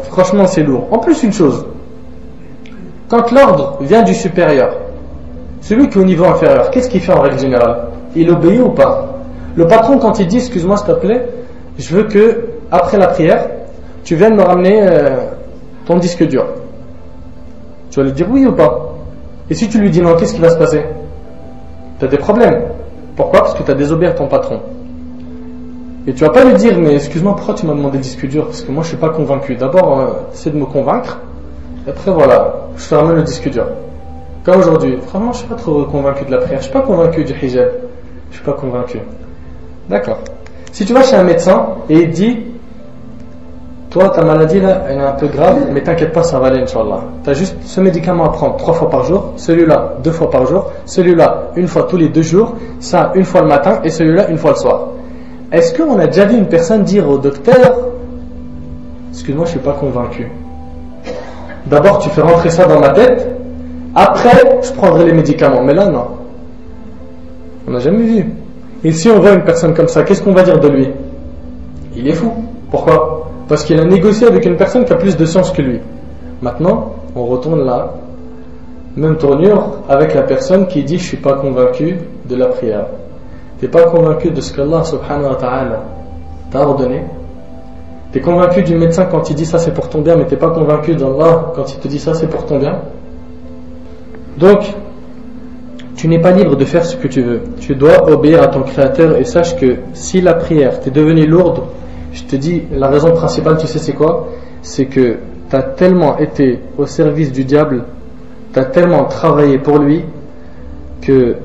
franchement c'est lourd. En plus une chose, quand l'ordre vient du supérieur, celui qui est au niveau inférieur, qu'est-ce qu'il fait en règle générale? Il obéit ou pas? Le patron quand il dit excuse-moi s'il te plaît, je veux que après la prière tu viennes me ramener ton disque dur. Tu vas lui dire oui ou pas? Et si tu lui dis non, qu'est-ce qui va se passer? Tu as des problèmes. Pourquoi? Parce que tu as désobéi à ton patron. Et tu vas pas lui dire mais excuse-moi, pourquoi tu m'as demandé le disque dur? Parce que moi je suis pas convaincu. D'abord essaie de me convaincre, et après voilà, je te ramène le disque dur. Comme aujourd'hui, vraiment je suis pas trop convaincu de la prière, je suis pas convaincu du hijab, je suis pas convaincu. D'accord. Si tu vas chez un médecin et il dit toi ta maladie là elle est un peu grave, mais t'inquiète pas, ça va aller Inch'Allah. Tu as juste ce médicament à prendre 3 fois par jour, celui-là 2 fois par jour, celui-là 1 fois tous les 2 jours, ça 1 fois le matin et celui-là 1 fois le soir. Est-ce qu'on a déjà vu une personne dire au docteur excuse-moi, je suis pas convaincu. D'abord tu fais rentrer ça dans ma tête, après je prendrai les médicaments, mais là non. On n'a jamais vu. Et si on voit une personne comme ça, qu'est-ce qu'on va dire de lui? Il est fou. Pourquoi? Parce qu'il a négocié avec une personne qui a plus de science que lui. Maintenant, on retourne là, même tournure avec la personne qui dit je suis pas convaincu de la prière. T'es pas convaincu de ce qu'Allah subhanahu wa ta'ala t'a ordonné. T'es convaincu du médecin quand il dit ça c'est pour ton bien, mais t'es pas convaincu d'Allah quand il te dit ça c'est pour ton bien. Donc, tu n'es pas libre de faire ce que tu veux. Tu dois obéir à ton Créateur et sache que si la prière t'est devenue lourde, je te dis, la raison principale, tu sais c'est quoi? C'est que tu as tellement été au service du diable, tu as tellement travaillé pour lui, que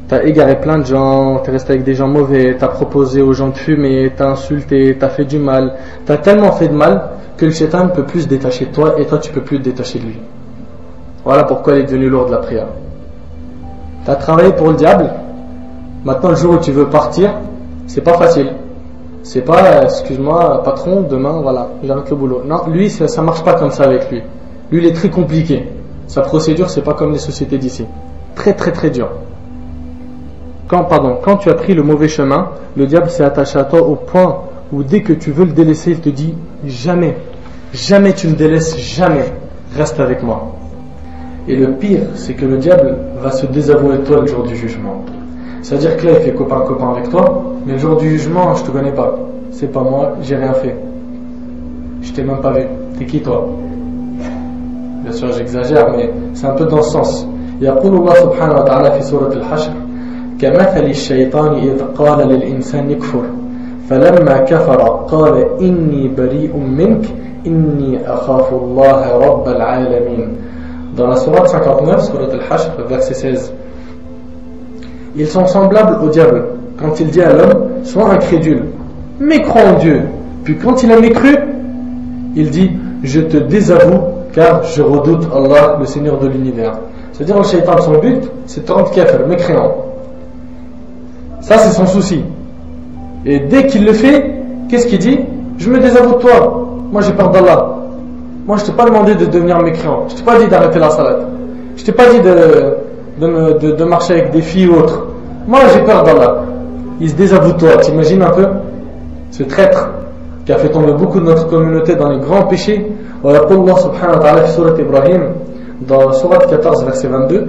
tu as égaré plein de gens, tu es resté avec des gens mauvais, tu as proposé aux gens de fumer, tu as insulté, tu as fait du mal, tu as tellement fait de mal que le shaitan ne peut plus se détacher de toi et toi tu ne peux plus te détacher de lui. Voilà pourquoi elle est devenue lourde la prière. Tu as travaillé pour le diable, maintenant le jour où tu veux partir, c'est pas facile. C'est pas, excuse-moi patron, demain voilà, j'arrête le boulot. Non, lui ça marche pas comme ça avec lui. Lui il est très compliqué. Sa procédure c'est pas comme les sociétés d'ici. Très très très dur. Quand tu as pris le mauvais chemin, le diable s'est attaché à toi au point où dès que tu veux le délaisser, il te dit jamais, jamais tu me délaisses, jamais, reste avec moi. Et le pire, c'est que le diable va se désavouer de toi le jour du jugement. C'est-à-dire que là, il fait copain avec toi, mais le jour du jugement, je te connais pas. C'est pas moi, j'ai rien fait. Je t'ai même pas vu. T'es qui toi? Bien sûr, j'exagère, mais c'est un peu dans ce sens. يقول الله سبحانه وتعالى في سورة الحشر كمثل الشيطان إذ قال للإنسان يكفر فلما كفر قال إني بريء منك إني أخاف الله رب العالمين. Dans la sourate 59, sourate al-Hashr, verset 16. Ils sont semblables au diable quand il dit à l'homme sois incrédule, mais crois en Dieu. Puis quand il a mécru, il dit je te désavoue car je redoute Allah, le Seigneur de l'univers. C'est-à-dire le shaitan, son but c'est de te rendre kafir, mécréant. Ça c'est son souci. Et dès qu'il le fait, qu'est-ce qu'il dit? Je me désavoue de toi, moi j'ai peur d'Allah. Moi je t'ai pas demandé de devenir mécréant, je t'ai pas dit d'arrêter la salat, je t'ai pas dit de marcher avec des filles ou autres. Moi j'ai peur d'Allah. Il se désavoue de toi, t'imagines un peu ce traître qui a fait tomber beaucoup de notre communauté dans les grands péchés. Allah subhanahu wa ta'ala fi surat Ibrahim, dans surat 14 verset 22,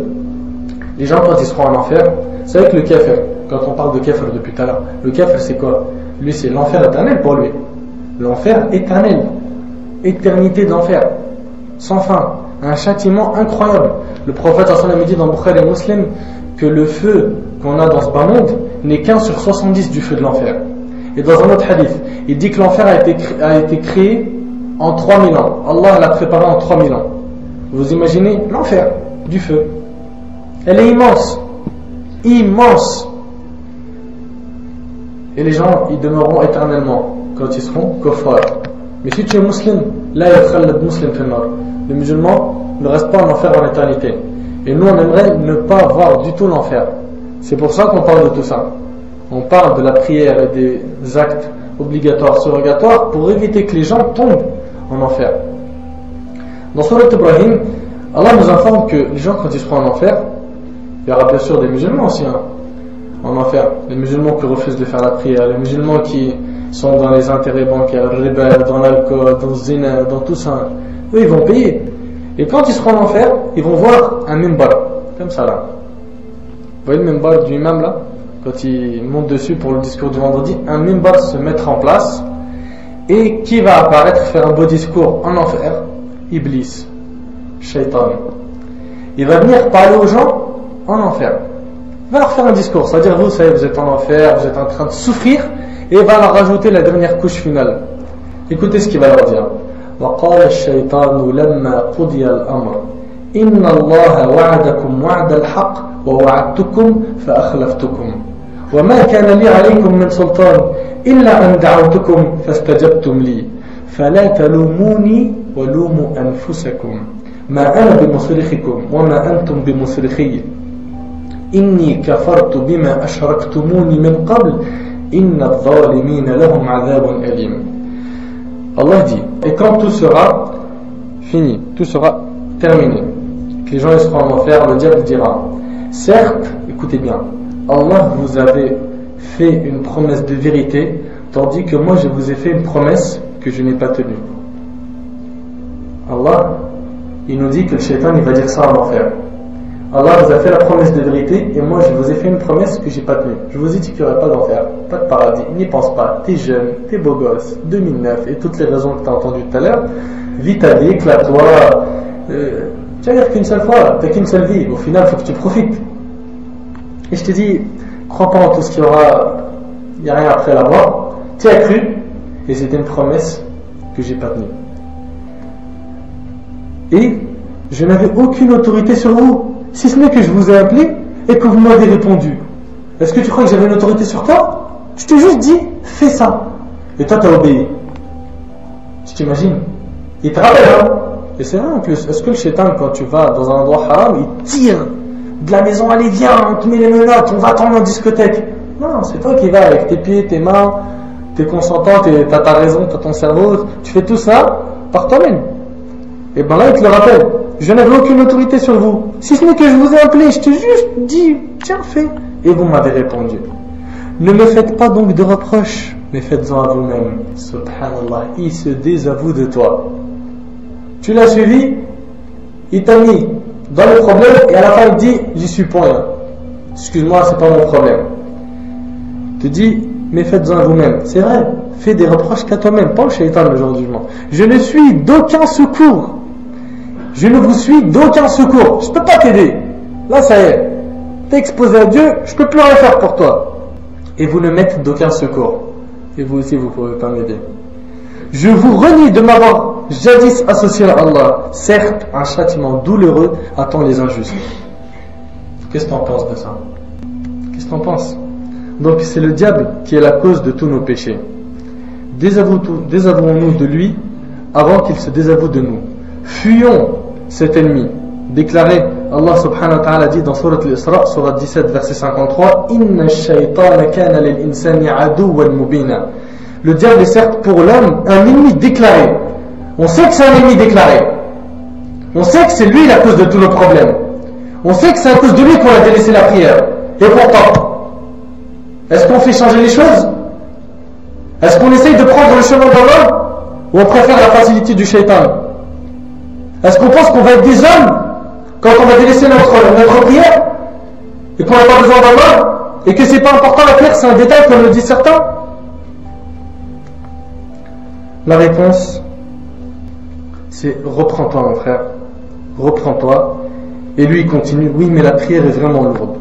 les gens quand ils seront en enfer, c'est avec le kafir, quand on parle de kafir depuis tout à l'heure, le kafir c'est quoi? Lui c'est l'enfer éternel pour lui, l'enfer éternel, éternité d'enfer, sans fin, un châtiment incroyable. Le prophète sallallahu alayhi wa sallam dit dans Bukhari et Muslim que le feu qu'on a dans ce bas monde n'est qu'un sur 70 du feu de l'enfer. Et dans un autre hadith, il dit que l'enfer a été créé en 3000 ans. Allah l'a préparé en 3000 ans. Vous imaginez l'enfer du feu? Elle est immense, immense. Et les gens y demeureront éternellement quand ils seront kuffar. Mais si tu es musulman, là il y a le muslim fi nar. Le musulman ne reste pas en enfer en éternité. Et nous on aimerait ne pas voir du tout l'enfer. C'est pour ça qu'on parle de tout ça. On parle de la prière et des actes obligatoires, surrogatoires, pour éviter que les gens tombent en enfer. Dans Surat Ibrahim, Allah nous informe que les gens quand ils seront en enfer, il y aura bien sûr des musulmans aussi en enfer. Les musulmans qui refusent de faire la prière, les musulmans qui sont dans les intérêts bancaires, le riba, dans l'alcool, dans le zina, dans tout ça. Eux ils vont payer. Et quand ils seront en enfer, ils vont voir un mimbar, comme ça là. Vous voyez le mimbar du imam là? Quand il monte dessus pour le discours du vendredi, un mimbar se mettra en place. Et qui va apparaître, faire un beau discours en enfer? Iblis, Shaitan. Il va venir parler aux gens en enfer. Il va leur faire un discours, c'est-à-dire vous savez, vous êtes en enfer, vous êtes en train de souffrir, et il va leur rajouter la dernière couche finale. Écoutez ce qu'il va leur dire. وقال الشيطان لما قضي الأمر إن الله وعدكم وعد الحق ووعدتكم فأخلفتكم وما كان لي عليكم من سلطان إلا أن دعوتكم فاستجبتم لي فلا تلوموني ولوموا أنفسكم ما أنا بمصرخكم وما أنتم بمصرخي إني كفرت بما أشركتموني من قبل إن الظالمين لهم عذاب أليم. Allah dit, et quand tout sera fini, tout sera terminé, que les gens seront en enfer, le diable dira, certes, écoutez bien, Allah vous avait fait une promesse de vérité, tandis que moi je vous ai fait une promesse que je n'ai pas tenue. Allah, il nous dit que le shaitan il va dire ça en enfer. Allah vous a fait la promesse de vérité et moi je vous ai fait une promesse que j'ai pas tenue. Je vous ai dit qu'il n'y aurait pas d'enfer, pas de paradis, n'y pense pas, t'es jeune, t'es beau gosse, 2009 et toutes les raisons que t'as entendues tout à l'heure, vis ta vie, éclate-toi, tu vas dire qu'une seule fois, t'as qu'une seule vie, au final il faut que tu profites. Et je te dis, crois pas en tout ce qu'il y aura, il n'y a rien après la mort, tu as cru et c'était une promesse que j'ai pas tenue. Et je n'avais aucune autorité sur vous. Si ce n'est que je vous ai appelé et que vous m'avez répondu. Est-ce que tu crois que j'avais une autorité sur toi? Je t'ai juste dit, fais ça. Et toi, t'as obéi. Tu t'imagines? Il te rappelle, hein? Et c'est vrai en plus. Est-ce que le shaitan, quand tu vas dans un endroit haram, il tire de la maison, allez, viens, on te met les menottes, on va attendre en discothèque? Non, c'est toi qui vas avec tes pieds, tes mains, t'es consentant, t'as ta raison, t'as ton cerveau, tu fais tout ça par toi-même. Et ben là, il te le rappelle. Je n'avais aucune autorité sur vous. Si ce n'est que je vous ai appelé, je t'ai juste dit, tiens, fais. Et vous m'avez répondu. Ne me faites pas donc de reproches, mais faites-en à vous-même. Subhanallah, il se désavoue de toi. Tu l'as suivi, il t'a mis dans le problème, et à la fin il dit, j'y suis pour rien. Excuse-moi, c'est pas mon problème. Il te dit, mais faites-en à vous-même. C'est vrai, fais des reproches qu'à toi-même, pas au shaitan le jour du jugement. Je ne suis d'aucun secours. Je ne vous suis d'aucun secours. Je ne peux pas t'aider. Là, ça y est. T'es exposé à Dieu, je ne peux plus rien faire pour toi. Et vous ne m'êtes d'aucun secours. Et vous aussi, vous ne pouvez pas m'aider. Je vous renie de m'avoir jadis associé à Allah. Certes, un châtiment douloureux attend les injustes. Qu'est-ce que tu en penses de ça? Qu'est-ce que tu en penses? Donc, c'est le diable qui est la cause de tous nos péchés. Désavouons-nous de lui avant qu'il se désavoue de nous. Fuyons cet ennemi. Déclaré, Allah subhanahu wa ta'ala dit dans Surat al-Isra, Surat 17, verset 53, Inna shaytana kana lil insani aduwan mubina. Le diable est certes pour l'homme un ennemi déclaré. On sait que c'est un ennemi déclaré. On sait que c'est lui la cause de tous nos problèmes. On sait que c'est à cause de lui qu'on a délaissé la prière. Et pourtant, est-ce qu'on fait changer les choses? Est-ce qu'on essaye de prendre le chemin d'Allah? Ou on préfère la facilité du shaitan? Est-ce qu'on pense qu'on va être des hommes quand on va délaisser notre prière et qu'on n'a pas besoin d'Allah et que c'est pas important la prière, c'est un détail comme le disent certains? La réponse, c'est reprends-toi mon frère, reprends-toi. Et lui il continue, oui mais la prière est vraiment lourde.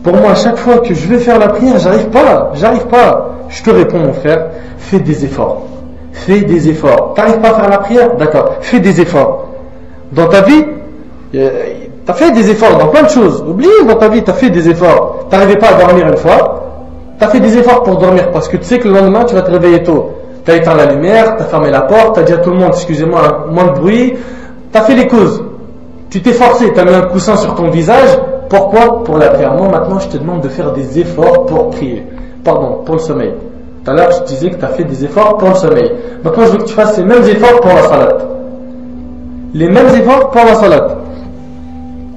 Pour moi à chaque fois que je vais faire la prière, j'arrive pas. Je te réponds mon frère, fais des efforts. T'arrives pas à faire la prière? D'accord, fais des efforts. Dans ta vie, t'as fait des efforts dans plein de choses. Oublie, dans ta vie, t'as fait des efforts. T'arrivais pas à dormir une fois. T'as fait des efforts pour dormir parce que tu sais que le lendemain, tu vas te réveiller tôt. T'as éteint la lumière, t'as fermé la porte, t'as dit à tout le monde, excusez-moi, moins de bruit. T'as fait les causes. Tu t'es forcé, t'as mis un coussin sur ton visage. Pourquoi? Pour la prière. Moi, maintenant, je te demande de faire des efforts pour prier. Pardon, pour le sommeil. Tout à l'heure, je te disais que t'as fait des efforts pour le sommeil. Maintenant, je veux que tu fasses les mêmes efforts pour la salat. Les mêmes efforts pour la salat.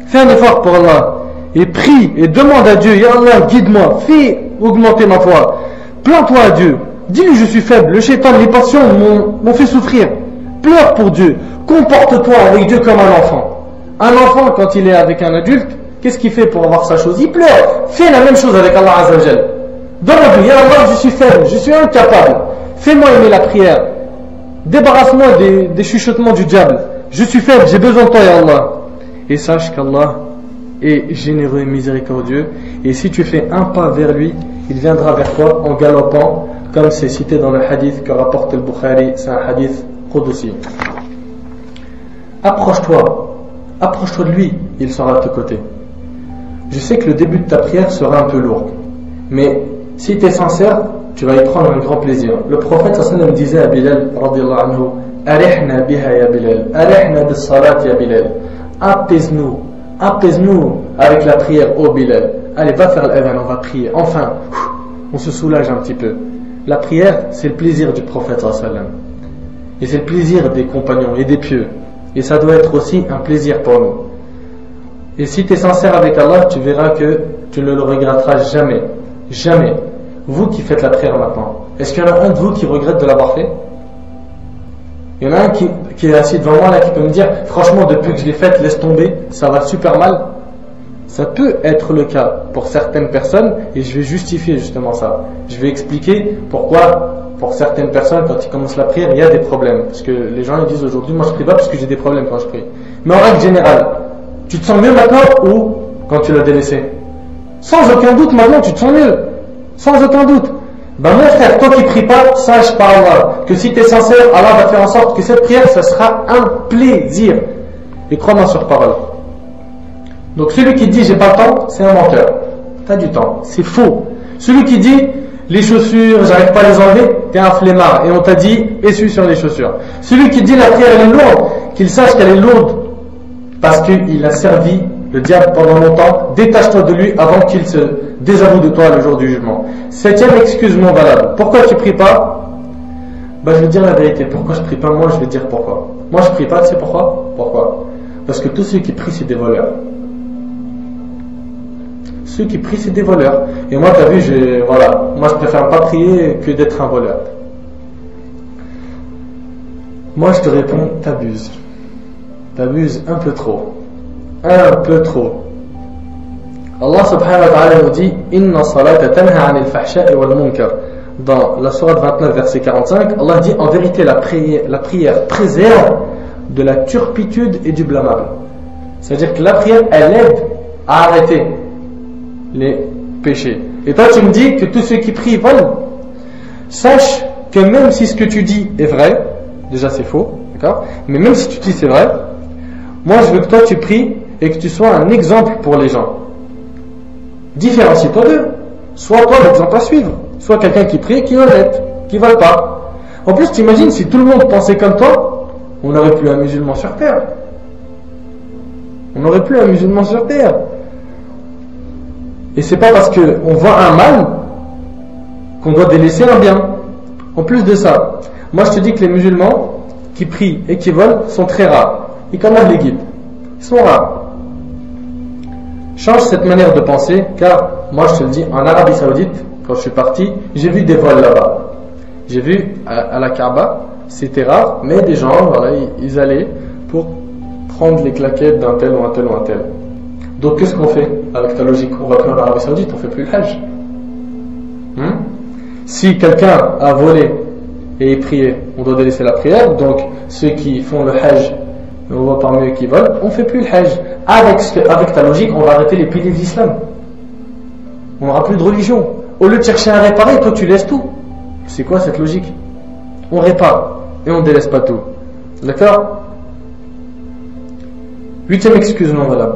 Fais un effort pour Allah et prie et demande à Dieu, Ya Allah, guide-moi, fais augmenter ma foi. Plains-toi à Dieu. Dis-lui je suis faible, le shaitan, les passions m'ont fait souffrir. Pleure pour Dieu. Comporte-toi avec Dieu comme un enfant. Un enfant, quand il est avec un adulte, qu'est-ce qu'il fait pour avoir sa chose? Il pleure. Fais la même chose avec Allah Azza wa Jal. Demande-lui, Ya Allah, je suis faible, je suis incapable. Fais-moi aimer la prière. Débarrasse-moi des chuchotements du diable. je suis faible, j'ai besoin de toi, ya Allah. Et sache qu'Allah est généreux et miséricordieux. Et si tu fais un pas vers lui, il viendra vers toi en galopant, comme c'est cité dans le hadith que rapporte le Bukhari. C'est un hadith Qudsi. Approche-toi de lui, il sera à tes côtés. Je sais que le début de ta prière sera un peu lourd, mais si tu es sincère, tu vas y prendre un grand plaisir. Le prophète sallallahu alayhi wa sallam disait à Bilal radiyallahu anhu, arihna biha ya Bilal, arihna bis salat ya Bilal, apaise-nous avec la prière, ô Bilal. Allez, va faire l'adhan, on va prier, enfin on se soulage un petit peu. La prière, c'est le plaisir du prophète sallallahu alayhi wa sallam, et c'est le plaisir des compagnons et des pieux, et ça doit être aussi un plaisir pour nous. Et si tu es sincère avec Allah, tu verras que tu ne le regretteras jamais. Jamais. Vous qui faites la prière maintenant, est-ce qu'il y en a un de vous qui regrette de l'avoir fait? Il y en a un qui est assis devant moi là, qui peut me dire, franchement, depuis que je l'ai faite, laisse tomber, ça va super mal. Ça peut être le cas pour certaines personnes, et je vais justifier justement ça. Je vais expliquer pourquoi, pour certaines personnes, quand ils commencent la prière, il y a des problèmes. Parce que les gens ils disent aujourd'hui, moi je prie pas parce que j'ai des problèmes quand je prie. Mais en règle générale, tu te sens mieux maintenant ou quand tu l'as délaissé? Sans aucun doute, maintenant tu te sens mieux. Sans aucun doute. Ben mon frère, toi qui pries pas, sache par Allah que si tu es sincère, Allah va faire en sorte que cette prière, ça sera un plaisir. Et crois-moi sur parole. Donc celui qui dit j'ai pas le temps, c'est un menteur. Tu as du temps, c'est faux. Celui qui dit les chaussures, j'arrive pas à les enlever, tu es un flemmard. Et on t'a dit essuie sur les chaussures. Celui qui dit la prière elle est lourde, qu'il sache qu'elle est lourde parce qu'il a servi le diable pendant longtemps. Détache-toi de lui avant qu'il se désavoue de toi le jour du jugement. 7e excuse non valable. Pourquoi tu pries pas? Je vais dire la vérité. Pourquoi je prie pas? Moi je vais dire pourquoi. Moi je prie pas, tu sais pourquoi? Pourquoi? Parce que tous ceux qui prient c'est des voleurs. Ceux qui prient c'est des voleurs. Et moi t'as vu, moi je préfère pas prier que d'être un voleur. Moi je te réponds, t'abuses. T'abuses un peu trop. Un peu trop. Allah subhanahu wa ta'ala nous dit Inna salata tanha 'anil fahsha'i wal munkar. Dans la sourate 29 verset 45, Allah dit en vérité la prière préserve de la turpitude et du blâmable. C'est-à-dire que la prière elle aide à arrêter les péchés. Et toi tu me dis que tous ceux qui prient volent. Sache que même si ce que tu dis est vrai, déjà c'est faux, d'accord? Mais même si tu dis c'est vrai, moi je veux que toi tu pries et que tu sois un exemple pour les gens. Différencie-toi d'eux. Sois toi l'exemple à suivre. Sois quelqu'un qui prie et qui est honnête, qui ne vole pas. En plus, t'imagines si tout le monde pensait comme toi, on n'aurait plus un musulman sur terre. On n'aurait plus un musulman sur terre. Et c'est pas parce qu'on voit un mal qu'on doit délaisser un bien. En plus de ça, moi je te dis que les musulmans qui prient et qui volent sont très rares. Et qu'Allah les guide. Ils sont rares. Change cette manière de penser, car moi je te le dis, en Arabie Saoudite, quand je suis parti, j'ai vu des vols là-bas. J'ai vu à la Kaaba, c'était rare, mais des gens, ils allaient pour prendre les claquettes d'un tel ou un tel ou un tel. Donc qu'est-ce qu'on fait avec ta logique? On va plus en Arabie Saoudite, on fait plus le Hajj. Si quelqu'un a volé et prié, on doit délaisser la prière. Donc ceux qui font le Hajj, on voit parmi eux qui volent, on fait plus le Hajj. Avec ta logique, on va arrêter les piliers de l'islam. On n'aura plus de religion. Au lieu de chercher à réparer, toi tu laisses tout. C'est quoi cette logique? On répare et on ne délaisse pas tout. D'accord? 8e excuse non valable.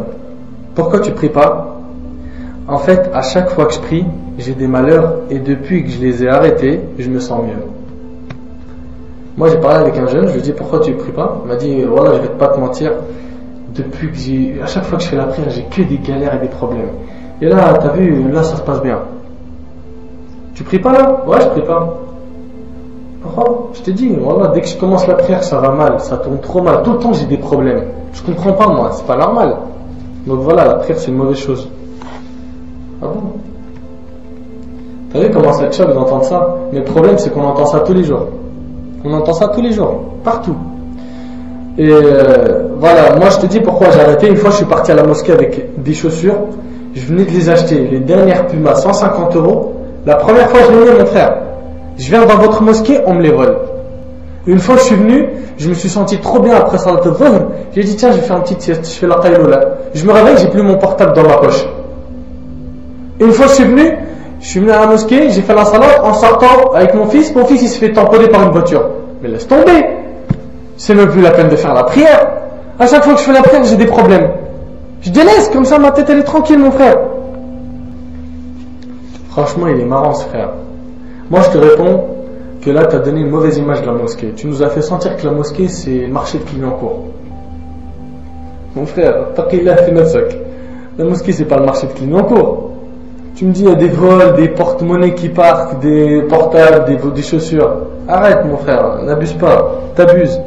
Pourquoi tu pries pas? En fait, à chaque fois que je prie, j'ai des malheurs et depuis que je les ai arrêtés, je me sens mieux. Moi j'ai parlé avec un jeune, je lui ai dit pourquoi tu pries pas? Il m'a dit voilà, je vais pas te mentir, depuis que à chaque fois que je fais la prière, j'ai que des galères et des problèmes. Et là, t'as vu, là ça se passe bien. Tu pries pas là? Ouais, je prie pas. Pourquoi? Je t'ai dit, voilà, dès que je commence la prière, ça va mal, ça tourne trop mal. Tout le temps j'ai des problèmes. Je comprends pas moi, c'est pas normal. Donc voilà, la prière c'est une mauvaise chose. Ah bon? T'as vu comment ça te choque d'entendre ça? Mais le problème c'est qu'on entend ça tous les jours. On entend ça tous les jours, partout. Et voilà, moi je te dis pourquoi j'ai arrêté. Une fois je suis parti à la mosquée avec des chaussures. Je venais de les acheter, les dernières Puma, 150 €. La première fois je l'ai mis, mon frère. Je viens dans votre mosquée, on me les vole. Une fois je suis venu, je me suis senti trop bien après Salat al-Dhuhr. J'ai dit tiens, je vais faire une petite sieste, je fais la qayloula. Je me réveille, j'ai plus mon portable dans ma poche. Une fois je suis venu à la mosquée, j'ai fait la salat en sortant avec mon fils il se fait tamponner par une voiture. Mais laisse tomber, c'est même plus la peine de faire la prière. À chaque fois que je fais la prière, j'ai des problèmes. Je délaisse, comme ça ma tête elle est tranquille, mon frère. Franchement, il est marrant ce frère. Moi je te réponds que là tu as donné une mauvaise image de la mosquée. Tu nous as fait sentir que la mosquée c'est le marché de Clignancourt. Mon frère, taqillah fi nafsak. La mosquée c'est pas le marché de Clignancourt. Tu me dis il y a des vols, des porte-monnaies qui partent, des portables, des chaussures. Arrête mon frère, n'abuse pas, t'abuses.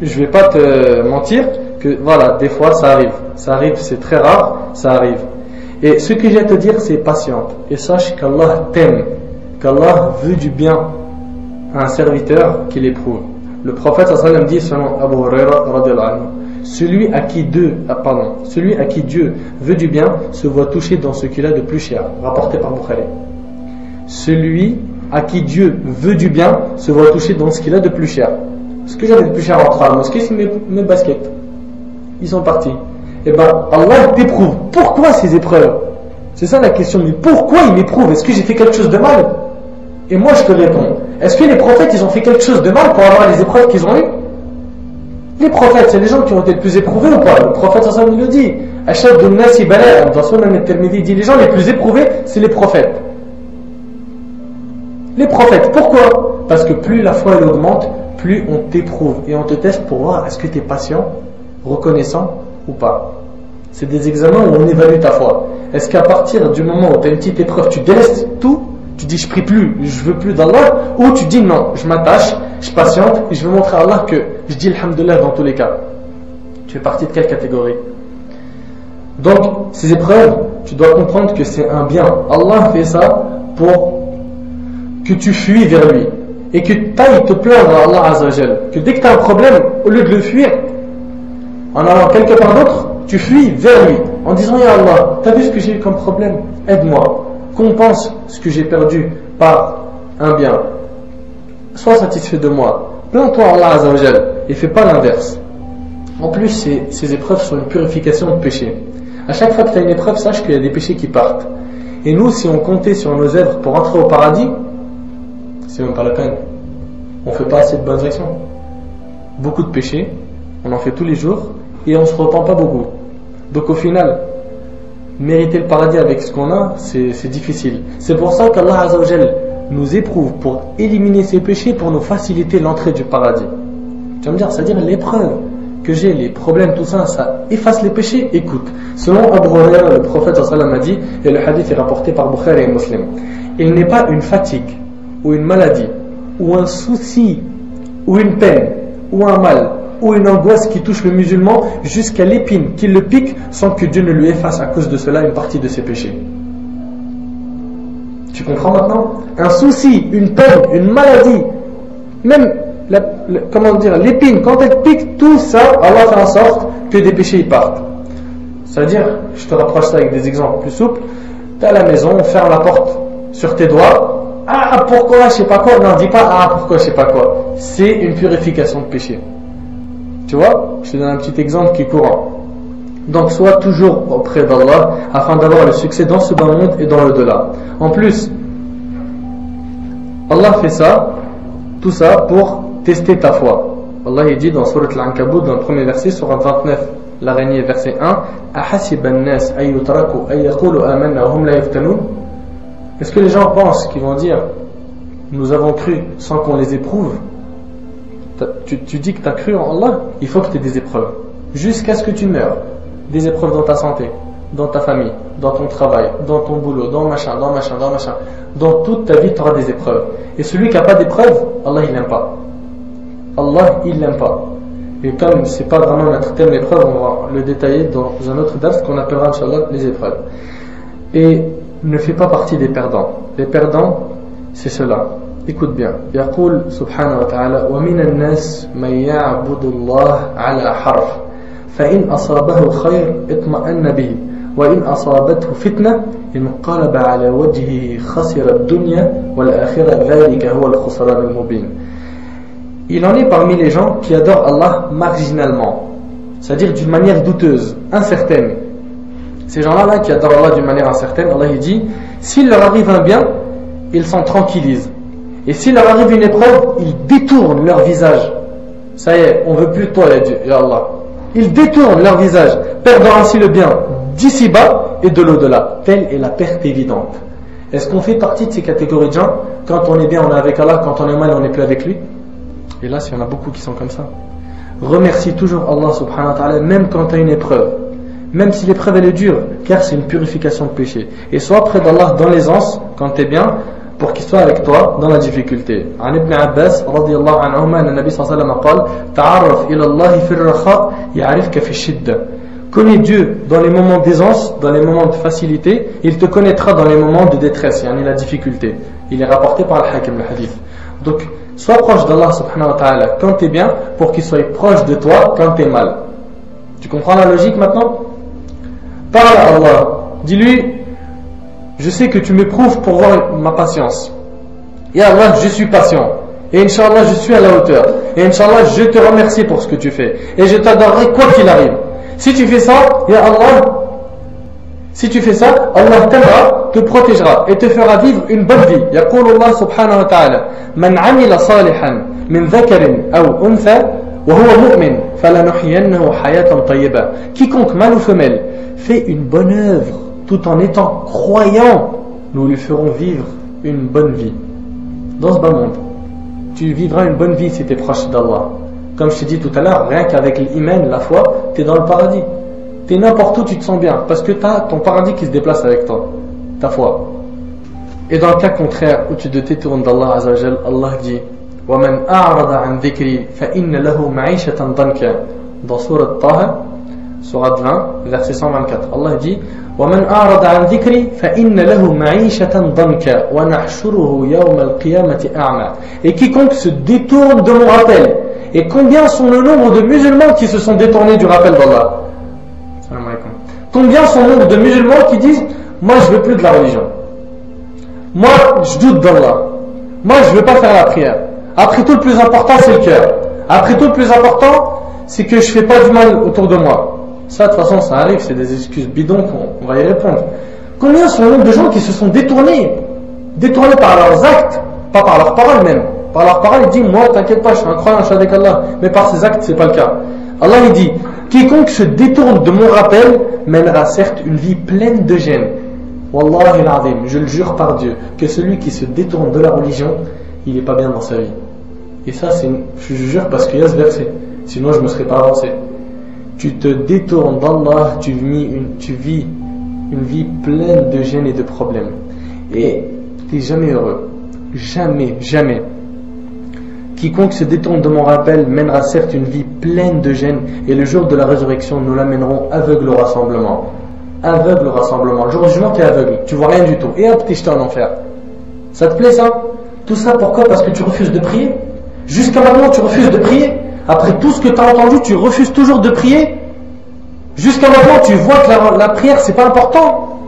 Je vais pas te mentir que voilà, des fois ça arrive, c'est très rare, ça arrive. Et ce que j'ai à te dire c'est patiente et sache qu'Allah t'aime, qu'Allah veut du bien à un serviteur qui l'éprouve. Le prophète sallallahu alayhi wa sallam dit selon Abu Huraira radiyallahu anhu, celui à qui Dieu veut du bien se voit touché dans ce qu'il a de plus cher, rapporté par Bukhari. Celui à qui Dieu veut du bien se voit touché dans ce qu'il a de plus cher. Ce que j'avais de plus cher à rentrer à la mosquée, c'est mes baskets. Ils sont partis. Et ben Allah t'éprouve. Pourquoi ces épreuves? C'est ça la question. Mais pourquoi il m'éprouve? Est-ce que j'ai fait quelque chose de mal? Et moi je te réponds, est-ce que les prophètes ils ont fait quelque chose de mal pour avoir les épreuves qu'ils ont eues? Les prophètes, c'est les gens qui ont été le plus éprouvés ou pas? Le prophète sallallahu alayhi wa sallam le dit. Ashaddu nasi bala'an, dans Sunan al-Tirmidhi, il dit les gens les plus éprouvés, c'est les prophètes. Les prophètes, pourquoi? Parce que plus la foi elle augmente, plus on t'éprouve et on te teste pour voir est-ce que tu es patient, reconnaissant ou pas. C'est des examens où on évalue ta foi. Est-ce qu'à partir du moment où tu as une petite épreuve, tu délaisses tout, tu dis je prie plus, je veux plus d'Allah, ou tu dis non, je m'attache, je patiente et je veux montrer à Allah que je dis alhamdoulilah dans tous les cas. Tu fais partie de quelle catégorie? Donc ces épreuves, tu dois comprendre que c'est un bien. Allah fait ça pour que tu fuis vers lui et que tu ailles te plaindre à Allah Azza wa Jal. Que dès que tu as un problème, au lieu de le fuir en allant quelque part d'autre, tu fuis vers lui en disant ya Allah, t'as vu ce que j'ai eu comme problème? Aide-moi, compense ce que j'ai perdu par un bien, sois satisfait de moi, plains-toi à Allah Azza wa Jal et fais pas l'inverse. En plus ces épreuves sont une purification de péché. À chaque fois que tu as une épreuve, sache qu'il y a des péchés qui partent. Et nous, si on comptait sur nos œuvres pour entrer au paradis, c'est même pas la peine. On fait pas assez de bonnes actions. Beaucoup de péchés, on en fait tous les jours et on se repent pas beaucoup. Donc au final, mériter le paradis avec ce qu'on a, c'est difficile. C'est pour ça qu'Allah Azza wa Jal nous éprouve pour éliminer ces péchés, pour nous faciliter l'entrée du paradis. Tu vas me dire, c'est-à-dire l'épreuve que j'ai, les problèmes, tout ça, ça efface les péchés. Écoute, selon Abu Huraira, le prophète sallallahu alayhi wa sallam a dit, et le hadith est rapporté par Bukhari et Muslim, il n'est pas une fatigue ou une maladie ou un souci ou une peine ou un mal ou une angoisse qui touche le musulman jusqu'à l'épine qui le pique sans que Dieu ne lui efface à cause de cela une partie de ses péchés. Tu comprends maintenant? Un souci, une peine, une maladie, même l'épine, quand elle pique, tout ça, Allah fait en sorte que des péchés y partent. C'est-à-dire, je te rapproche ça avec des exemples plus souples. Tu es à la maison, on ferme la porte sur tes doigts. Ah, pourquoi, je sais pas quoi. Non, dis pas, ah, pourquoi, je sais pas quoi. C'est une purification de péché. Tu vois, je te donne un petit exemple qui est courant. Donc, sois toujours auprès d'Allah afin d'avoir le succès dans ce bas monde et dans l'au-delà. En plus, Allah fait ça, tout ça pour tester ta foi. Allah il dit dans Surat Al-Ankabut, dans le premier verset, Surat 29, l'araignée, verset 1, est-ce que les gens pensent qu'ils vont dire nous avons cru sans qu'on les éprouve? Tu dis que tu as cru en Allah, il faut que tu aies des épreuves jusqu'à ce que tu meurs. Des épreuves dans ta santé, dans ta famille, dans ton travail, dans ton boulot, dans machin. Dans toute ta vie tu auras des épreuves. Et celui qui n'a pas d'épreuves, Allah il n'aime pas. Allah il l'aime pas. Et comme c'est pas vraiment notre thème l'épreuve, on va le détailler dans un autre dars qu'on appellera Inch'Allah les épreuves. Et ne fais pas partie des perdants. Les perdants, c'est cela. Écoute bien. Yaqul subhanahu wa ta'ala wa min an-nas man ya'budu Allah 'ala harf fa in asabahu khayr itma'anna bihi wa in asabathu fitnah inqalaba 'ala wajhihi khasira ad-dunya wal akhirah dhalika huwa al-khusran al-mubin. il en est parmi les gens qui adorent Allah marginalement, c'est-à-dire d'une manière douteuse, incertaine. Ces gens-là qui adorent Allah d'une manière incertaine, Allah il dit, s'il leur arrive un bien, ils s'en tranquillisent. Et s'il leur arrive une épreuve, ils détournent leur visage. Ça y est, on veut plus de toi, ya Allah. Ils détournent leur visage, perdant ainsi le bien d'ici-bas et de l'au-delà. Telle est la perte évidente. Est-ce qu'on fait partie de ces catégories de gens? Quand on est bien, on est avec Allah, quand on est mal, on n'est plus avec lui? Et là, il y en a beaucoup qui sont comme ça. Remercie toujours Allah subhanahu wa ta'ala, même quand tu as une épreuve. Même si l'épreuve elle est dure, car c'est une purification de péché. Et sois près d'Allah dans l'aisance, quand tu es bien, pour qu'il soit avec toi dans la difficulté. عن ابن عباس رضي الله عنهما أن النبي صلى الله عليه وسلم قال تعرف إلى الله في الرخاء يعرفك في الشدة. Connais Dieu dans les moments d'aisance, dans les moments de facilité, il te connaîtra dans les moments de détresse, yani la difficulté. Il est rapporté par le Hakim, le hadith. Donc, sois proche d'Allah subhanahu wa ta'ala quand tu es bien, pour qu'il soit proche de toi quand tu es mal. Tu comprends la logique maintenant? Parle à Allah, dis-lui, je sais que tu m'éprouves pour voir ma patience. Et Allah, je suis patient. Et Inch'Allah, je suis à la hauteur. Et Inch'Allah, je te remercie pour ce que tu fais. Et je t'adorerai quoi qu'il arrive. Si tu fais ça, ya Allah, si tu fais ça, Allah t'aimera, te protégera et te fera vivre une bonne vie. يقول الله سبحانه وتعالى من عمل صالحا من ذكر أو أنثى وهو مؤمن فلنحيينه حياة طيبة. Quiconque, mâle ou femelle, fait une bonne œuvre tout en étant croyant, nous lui ferons vivre une bonne vie. Dans ce bas monde, tu vivras une bonne vie si tu es proche d'Allah. Comme je t'ai dit tout à l'heure, rien qu'avec l'iman, la foi, tu es dans le paradis. Tu es n'importe où, tu te sens bien, parce que tu as ton paradis qui se déplace avec toi, ta foi. Et dans le cas contraire, où tu te détournes d'Allah Azza wa Jal, Allah dit وَمَنْ أَعْرَضَ عَنْ ذِكْرِي فَإِنَّ لَهُ مَعِيشَةً ضَنْكًا. Dans Sourate Taha, Sourate 20, verset 124, Allah dit وَمَنْ أَعْرَضَ عَنْ ذِكْرِي فَإِنَّ لَهُ مَعِيشَةً ضَنْكًا وَنَحْشُرُهُ يَوْمَ الْقِيَامَةِ أَعْمَى. Et quiconque se détourne de mon rappel. Et combien sont le nombre de musulmans qui se sont détournés du rappel d'Allah? Combien sont le nombre de musulmans qui disent moi je veux plus de la religion, moi je doute d'Allah, moi je veux pas faire la prière. Après tout, le plus important c'est le cœur. Après tout, le plus important c'est que je fais pas du mal autour de moi. Ça de toute façon ça arrive, c'est des excuses bidons qu'on va y répondre. Combien sont le nombre de gens qui se sont détournés par leurs actes, pas par leurs paroles même. Par leurs paroles, il dit moi t'inquiète pas, je suis un croyant, je suis avec Allah. Mais par ses actes c'est pas le cas. Allah il dit quiconque se détourne de mon rappel mènera certes une vie pleine de gêne. Wallahi al-azim, je le jure par Dieu que celui qui se détourne de la religion, il n'est pas bien dans sa vie. Et ça je jure parce qu'il y a ce verset, sinon je ne me serais pas avancé. Tu te détournes d'Allah, tu vis une vie pleine de gêne et de problèmes. Et tu n'es jamais heureux. Jamais, jamais. Quiconque se détourne de mon rappel mènera certes une vie pleine de gêne, et le jour de la résurrection, nous l'amènerons aveugle au rassemblement. Aveugle au rassemblement. Le jour du jugement, tu es aveugle, tu vois rien du tout. Et hop, t'es jeté en enfer. Ça te plaît ça? Tout ça pourquoi? Parce que tu refuses de prier. Jusqu'à maintenant, tu refuses de prier. Après tout ce que tu as entendu, tu refuses toujours de prier. Jusqu'à maintenant, tu vois que la prière, c'est pas important.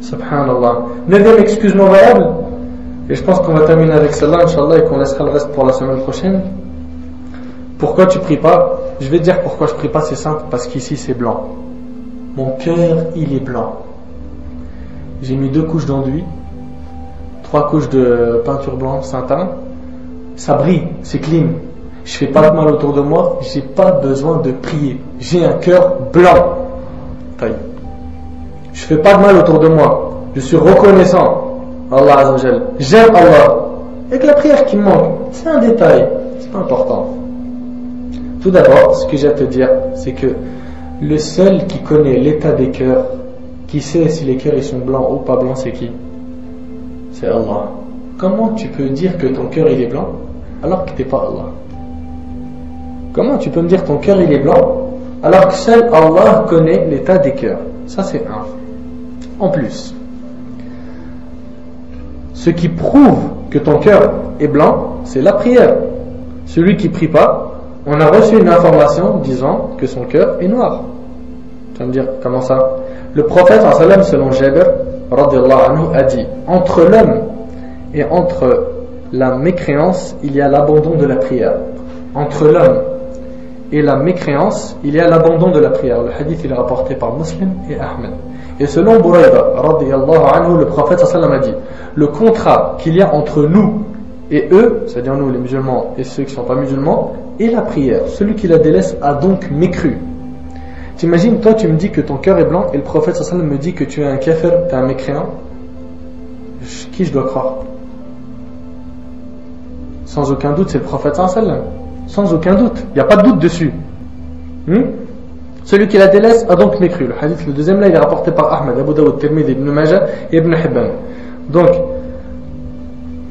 Subhanallah. 9e excuse non valable. Et je pense qu'on va terminer avec celle-là, Inch'Allah, et qu'on laissera le reste pour la semaine prochaine. Pourquoi tu pries pas? Je vais te dire pourquoi je prie pas, c'est simple, parce qu'ici c'est blanc. Mon cœur, il est blanc. J'ai mis 2 couches d'enduit, 3 couches de peinture blanche, Saint-Anne. Ça brille, c'est clean. Je fais pas de mal autour de moi, j'ai pas besoin de prier. J'ai un cœur blanc. Je fais pas de mal autour de moi. Je suis reconnaissant. Allah Azza wa Jal. J'aime Allah. Et que la prière qui me manque, c'est un détail, c'est pas important. Tout d'abord, ce que j'ai à te dire, c'est que le seul qui connaît l'état des cœurs, qui sait si les cœurs ils sont blancs ou pas blancs, c'est qui? C'est Allah. Comment tu peux dire que ton cœur il est blanc alors que t'es pas Allah? Comment tu peux me dire ton cœur il est blanc alors que seul Allah connaît l'état des cœurs? Ça c'est un. En plus, ce qui prouve que ton cœur est blanc, c'est la prière. Celui qui prie pas, on a reçu une information disant que son cœur est noir. Tu vas me dire, comment ça? Le prophète, selon Jabir, radiyallahu anhu, a dit entre l'homme et entre la mécréance, il y a l'abandon de la prière. Entre l'homme et la mécréance, il y a l'abandon de la prière. Le hadith il est rapporté par Muslim et Ahmed. Et selon Burayda, radiyallahu anhu, le prophète sallallahu alayhi wa sallam a dit, le contrat qu'il y a entre nous et eux, c'est-à-dire nous les musulmans et ceux qui ne sont pas musulmans, est la prière. Celui qui la délaisse a donc mécru. T'imagines, toi tu me dis que ton cœur est blanc et le prophète sallallahu alayhi wa sallam me dit que tu es un kafir, tu es un mécréant. Qui je dois croire? Sans aucun doute, c'est le prophète sallallahu alayhi wa sallam. Sans aucun doute, il n'y a pas de doute dessus. Celui qui la délaisse a donc mécru. Le hadith, le deuxième là, il est rapporté par Ahmed, Abu Daoud, Tirmidhi, Ibn Majah et Ibn Hibban. Donc,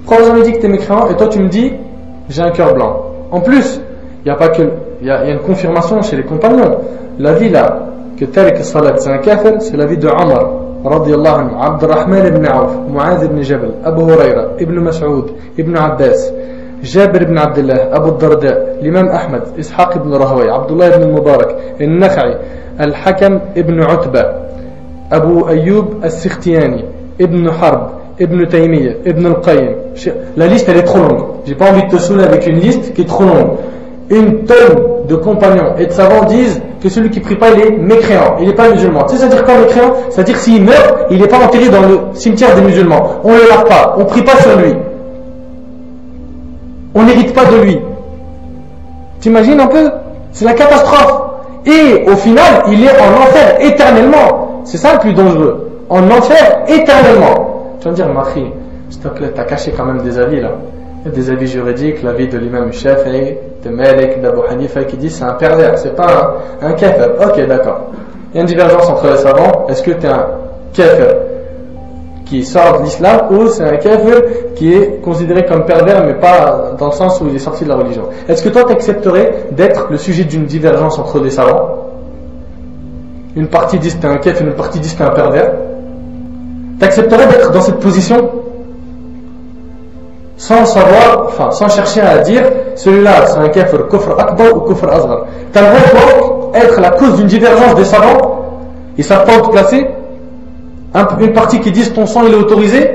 quand on me dit que tu es mécréant et toi tu me dis j'ai un cœur blanc. En plus, il n'y a pas que, il y a une confirmation chez les compagnons. La vie là, que Tariq Salat c'est un kafir, c'est la vie de Omar, radiyallahu anhu, Abdurrahman ibn Auf, Mu'adh ibn Jabal, Abu Huraira, Ibn Mas'ud, Ibn Abbas, Jabir ibn Abdullah, Abu Darda, l'imam Ahmad, Ishaq ibn Rahaway, Abdullah ibn Mubarak, Al-Nakha'i, Al-Hakam ibn Utba, Abu Ayyub Al-Sikhtiyani, Ibn Harb, Ibn Taymiyyah, Ibn Al-Qayyim. La liste elle est trop longue. J'ai pas envie de te saouler avec une liste qui est trop longue. Une tonne de compagnons et de savants disent que celui qui prie pas il est mécréant, il n'est pas musulman. Tu sais ça veut dire quoi mécréant? Ça veut dire s'il meurt, il n'est pas enterré dans le cimetière des musulmans. On le lave pas, on prie pas sur lui. On n'hérite pas de lui. T'imagines un peu? C'est la catastrophe. Et au final, il est en enfer éternellement. C'est ça le plus dangereux. En enfer éternellement. Tu vas me dire, Mahi, s'il te plaît, t'as caché quand même des avis là. Il y a des avis juridiques, l'avis de l'imam Shafi'i, de Malik, d'Abu Hanifa qui dit c'est un pervers, c'est pas un kafir. Ok, d'accord. Il y a une divergence entre les savants. Est-ce que tu es un kafir qui sort de l'islam ou c'est un kafir qui est considéré comme pervers mais pas dans le sens où il est sorti de la religion? Est-ce que toi tu accepterais d'être le sujet d'une divergence entre les savants? Une partie dit que tu es un kafir, une partie dit que tu es un pervers. Tu accepterais d'être dans cette position sans savoir, enfin sans chercher à dire celui-là c'est un kafir kufr akbar ou kufr asghar? Tu as le droit d'être la cause d'une divergence des savants, ils savent pas où te placer. Une partie qui disent ton sang il est autorisé,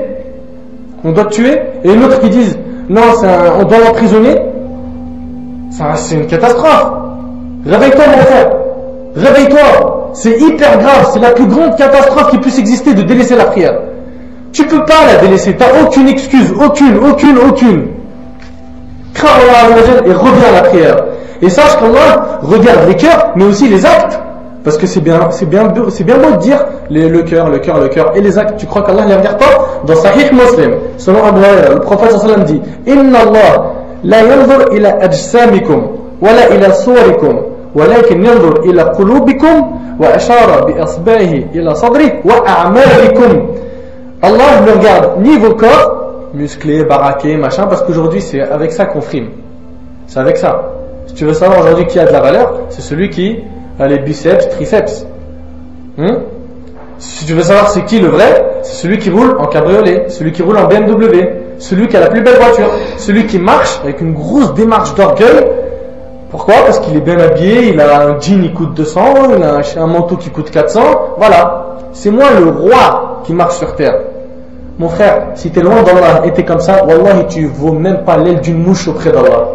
on doit te tuer, et une autre qui disent non on doit l'emprisonner. C'est une catastrophe. Réveille-toi mon frère, réveille-toi, c'est hyper grave, c'est la plus grande catastrophe qui puisse exister de délaisser la prière. Tu peux pas la délaisser, t'as aucune excuse, aucune. Crains Allah et reviens à la prière. Et sache qu'Allah regarde les cœurs, mais aussi les actes. Parce que c'est bien beau de dire le cœur et les actes. Tu crois qu'Allah ne les regarde pas? Dans Sahih Muslim, selon Abu Huraira, le prophète sallallahu alayhi wa sallam dit Inna Allah la yanzur ila ajsamikum wala ila suwarikum walakin yanzur ila qulubikum wa ashara bi asba'ihi ila sadri wa a'malikum. Allah ne regarde ni vos corps musclés, baraqués, machin, parce qu'aujourd'hui c'est avec ça qu'on frime. C'est avec ça. Si tu veux savoir aujourd'hui qui a de la valeur, c'est celui qui a les biceps, triceps. Si tu veux savoir c'est qui le vrai, c'est celui qui roule en cabriolet, celui qui roule en BMW, celui qui a la plus belle voiture, celui qui marche avec une grosse démarche d'orgueil. Pourquoi? Parce qu'il est bien habillé, il a un jean qui coûte 200, il a un manteau qui coûte 400. Voilà, c'est moi le roi qui marche sur terre. Mon frère, si tu es loin d'Allah et tu es comme ça, wallahi tu vaux même pas l'aile d'une mouche auprès d'Allah.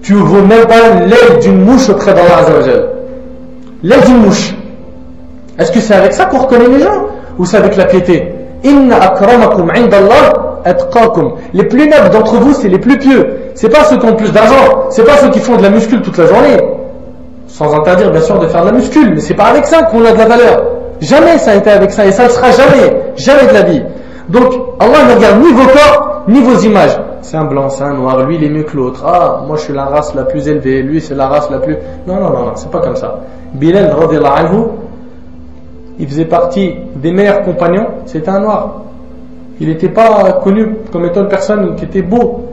Tu vaux même pas l'aile d'une mouche auprès d'Allah Azzawajal. L'aile d'une mouche. Est-ce que c'est avec ça qu'on reconnaît les gens? Ou c'est avec la piété? Inna akramakum indallah atqakum. Les plus nobles d'entre vous, c'est les plus pieux. C'est pas ceux qui ont plus d'argent, c'est pas ceux qui font de la muscule toute la journée. Sans interdire bien sûr de faire de la muscule, mais c'est pas avec ça qu'on a de la valeur. Jamais ça a été avec ça, et ça ne sera jamais de la vie. Donc Allah ne regarde ni vos corps, ni vos images. C'est un blanc, c'est un noir, lui il est mieux que l'autre. Ah, moi je suis la race la plus élevée, lui c'est la race la plus... Non, c'est pas comme ça. Bilal radiyallahu anhu, il faisait partie des meilleurs compagnons, c'était un noir. Il n'était pas connu comme étant une personne qui était beau.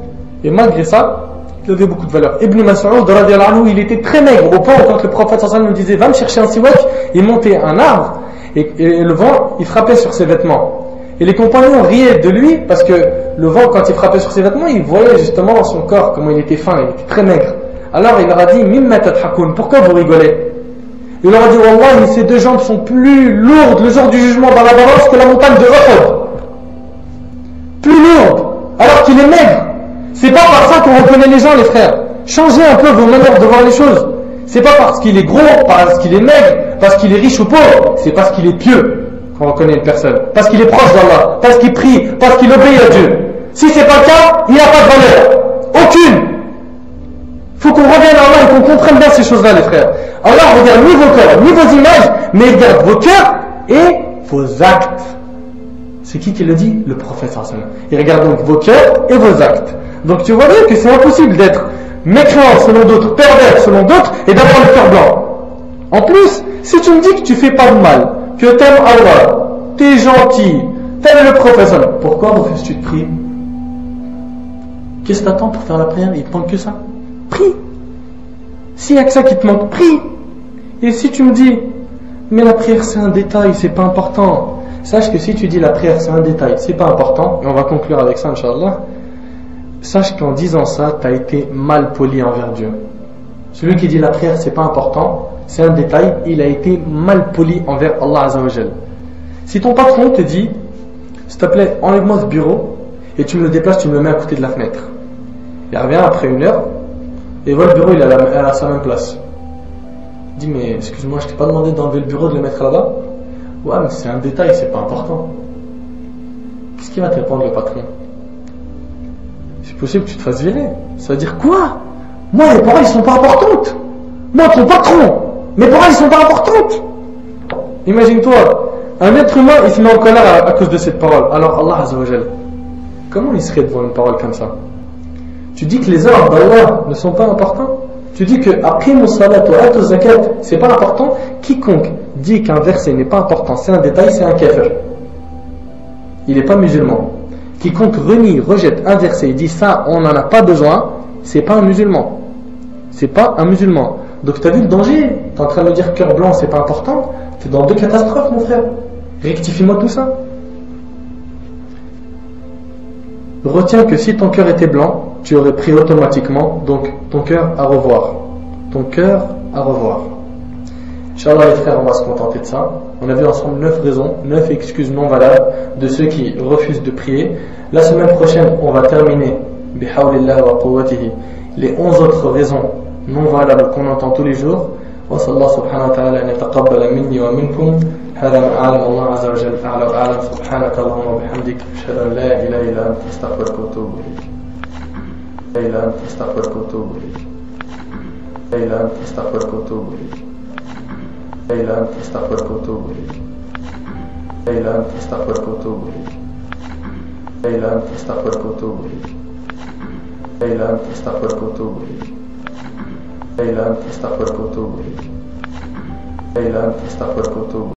Et malgré ça, il avait beaucoup de valeur. Ibn Mas'ud radiyallahu anhu, il était très maigre, au point où quand le prophète sallallahu alayhi wa sallam nous disait va me chercher un siwak, il montait un arbre et le vent il frappait sur ses vêtements. Et les compagnons riaient de lui parce que le vent, quand il frappait sur ses vêtements, il voyait justement son corps, comment il était fin, il était très maigre. Alors il leur a dit mimma tadhakun, pourquoi vous rigolez? Il leur a dit wallahi, ces deux jambes sont plus lourdes le jour du jugement dans la balance que la montagne de Uhud. Plus lourdes. Alors qu'il est maigre. C'est pas par ça qu'on reconnaît les gens, les frères. Changez un peu vos manières de voir les choses. C'est pas parce qu'il est gros, parce qu'il est maigre, parce qu'il est riche ou pauvre. C'est parce qu'il est pieux qu'on reconnaît une personne. Parce qu'il est proche d'Allah, parce qu'il prie, parce qu'il obéit à Dieu. Si c'est pas le cas, il n'y a pas de valeur. Aucune. Faut qu'on revienne à Allah et qu'on comprenne bien ces choses-là, les frères. Allah regarde ni vos corps, ni vos images, mais il regarde vos cœurs et vos actes. C'est qui le dit? Le prophète sallallahu alayhi wa sallam. Il regarde donc vos cœurs et vos actes. Donc tu vois bien que c'est impossible d'être mécréant selon d'autres, pervers selon d'autres et d'avoir le cœur blanc. En plus, si tu me dis que tu fais pas de mal, que t'aimes Allah, t'es gentil, t'aimes le prophète, pourquoi refuses-tu de prier? Qu'est-ce que t'attends pour faire la prière? Il te manque que ça. Prie. S'il n'y a que ça qui te manque, prie. Et si tu me dis, mais la prière c'est un détail, c'est pas important. Sache que si tu dis la prière c'est un détail, c'est pas important, et on va conclure avec ça, Inch'Allah. Sache qu'en disant ça, tu as été mal poli envers Dieu. Celui qui dit la prière c'est pas important, c'est un détail, il a été mal poli envers Allah Azza wa Jal. Si ton patron te dit, s'il te plaît, enlève-moi ce bureau, et tu me le déplaces, tu me le mets à côté de la fenêtre. Il revient après 1 heure, et voit le bureau, il est à sa même place. Il dit, mais excuse-moi, je t'ai pas demandé d'enlever le bureau, de le mettre là-bas? Ouais, mais c'est un détail, c'est pas important. Qu'est-ce qu'il va te répondre, le patron? C'est possible que tu te fasses virer. Ça veut dire quoi? Moi, les paroles, ils sont pas importantes. Moi, ton patron, mes paroles, ils sont pas importantes. Imagine-toi, un être humain, il se met en colère à cause de cette parole. Alors, Allah Azza wa Jal, comment il serait devant une parole comme ça? Tu dis que les ordres d'Allah ne sont pas importants? Tu dis que aqimu salat wa atu zakat, c'est pas important? Quiconque dit qu'un verset n'est pas important, c'est un détail, c'est un kafir. Il n'est pas musulman. Quiconque renie, rejette un verset et dit ça, on n'en a pas besoin, c'est pas un musulman. C'est pas un musulman. Donc tu as vu le danger? Tu es en train de me dire cœur blanc, c'est pas important? Tu es dans 2 catastrophes, mon frère. Rectifie-moi tout ça. Retiens que si ton cœur était blanc, tu aurais pris automatiquement, donc ton cœur à revoir. Ton cœur à revoir. Inch'Allah, les frères, on va se contenter de ça. On a vu ensemble 9 raisons, 9 excuses non valables de ceux qui refusent de prier. La semaine prochaine, on va terminer bihawlillah wa quwwatihi les 11 autres raisons non valables qu'on entend tous les jours. Wa sallallahu subhanahu wa ta'ala an yataqabbala minni wa minkum. هذا ما أعلم الله عز وجل أعلى وأعلم سبحانك اللهم وبحمدك أشهد أن لا إله إلا أنت أستغفرك وأتوب إليك. لا إله إلا أنت أستغفرك وأتوب إليك. لا إله إلا أنت أستغفرك وأتوب إليك. لا إله إلا أنت أستغفرك وأتوب إليك. لا إله إلا أنت أستغفرك وأتوب إليك. لا إله إلا أنت أستغفرك وأتوب إليك. لا إله إلا أنت أستغفرك وأتوب إليك. لا إله إلا أنت أستغفرك وأتوب إليك. لا إله إلا أنت أستغفرك وأتوب إليك.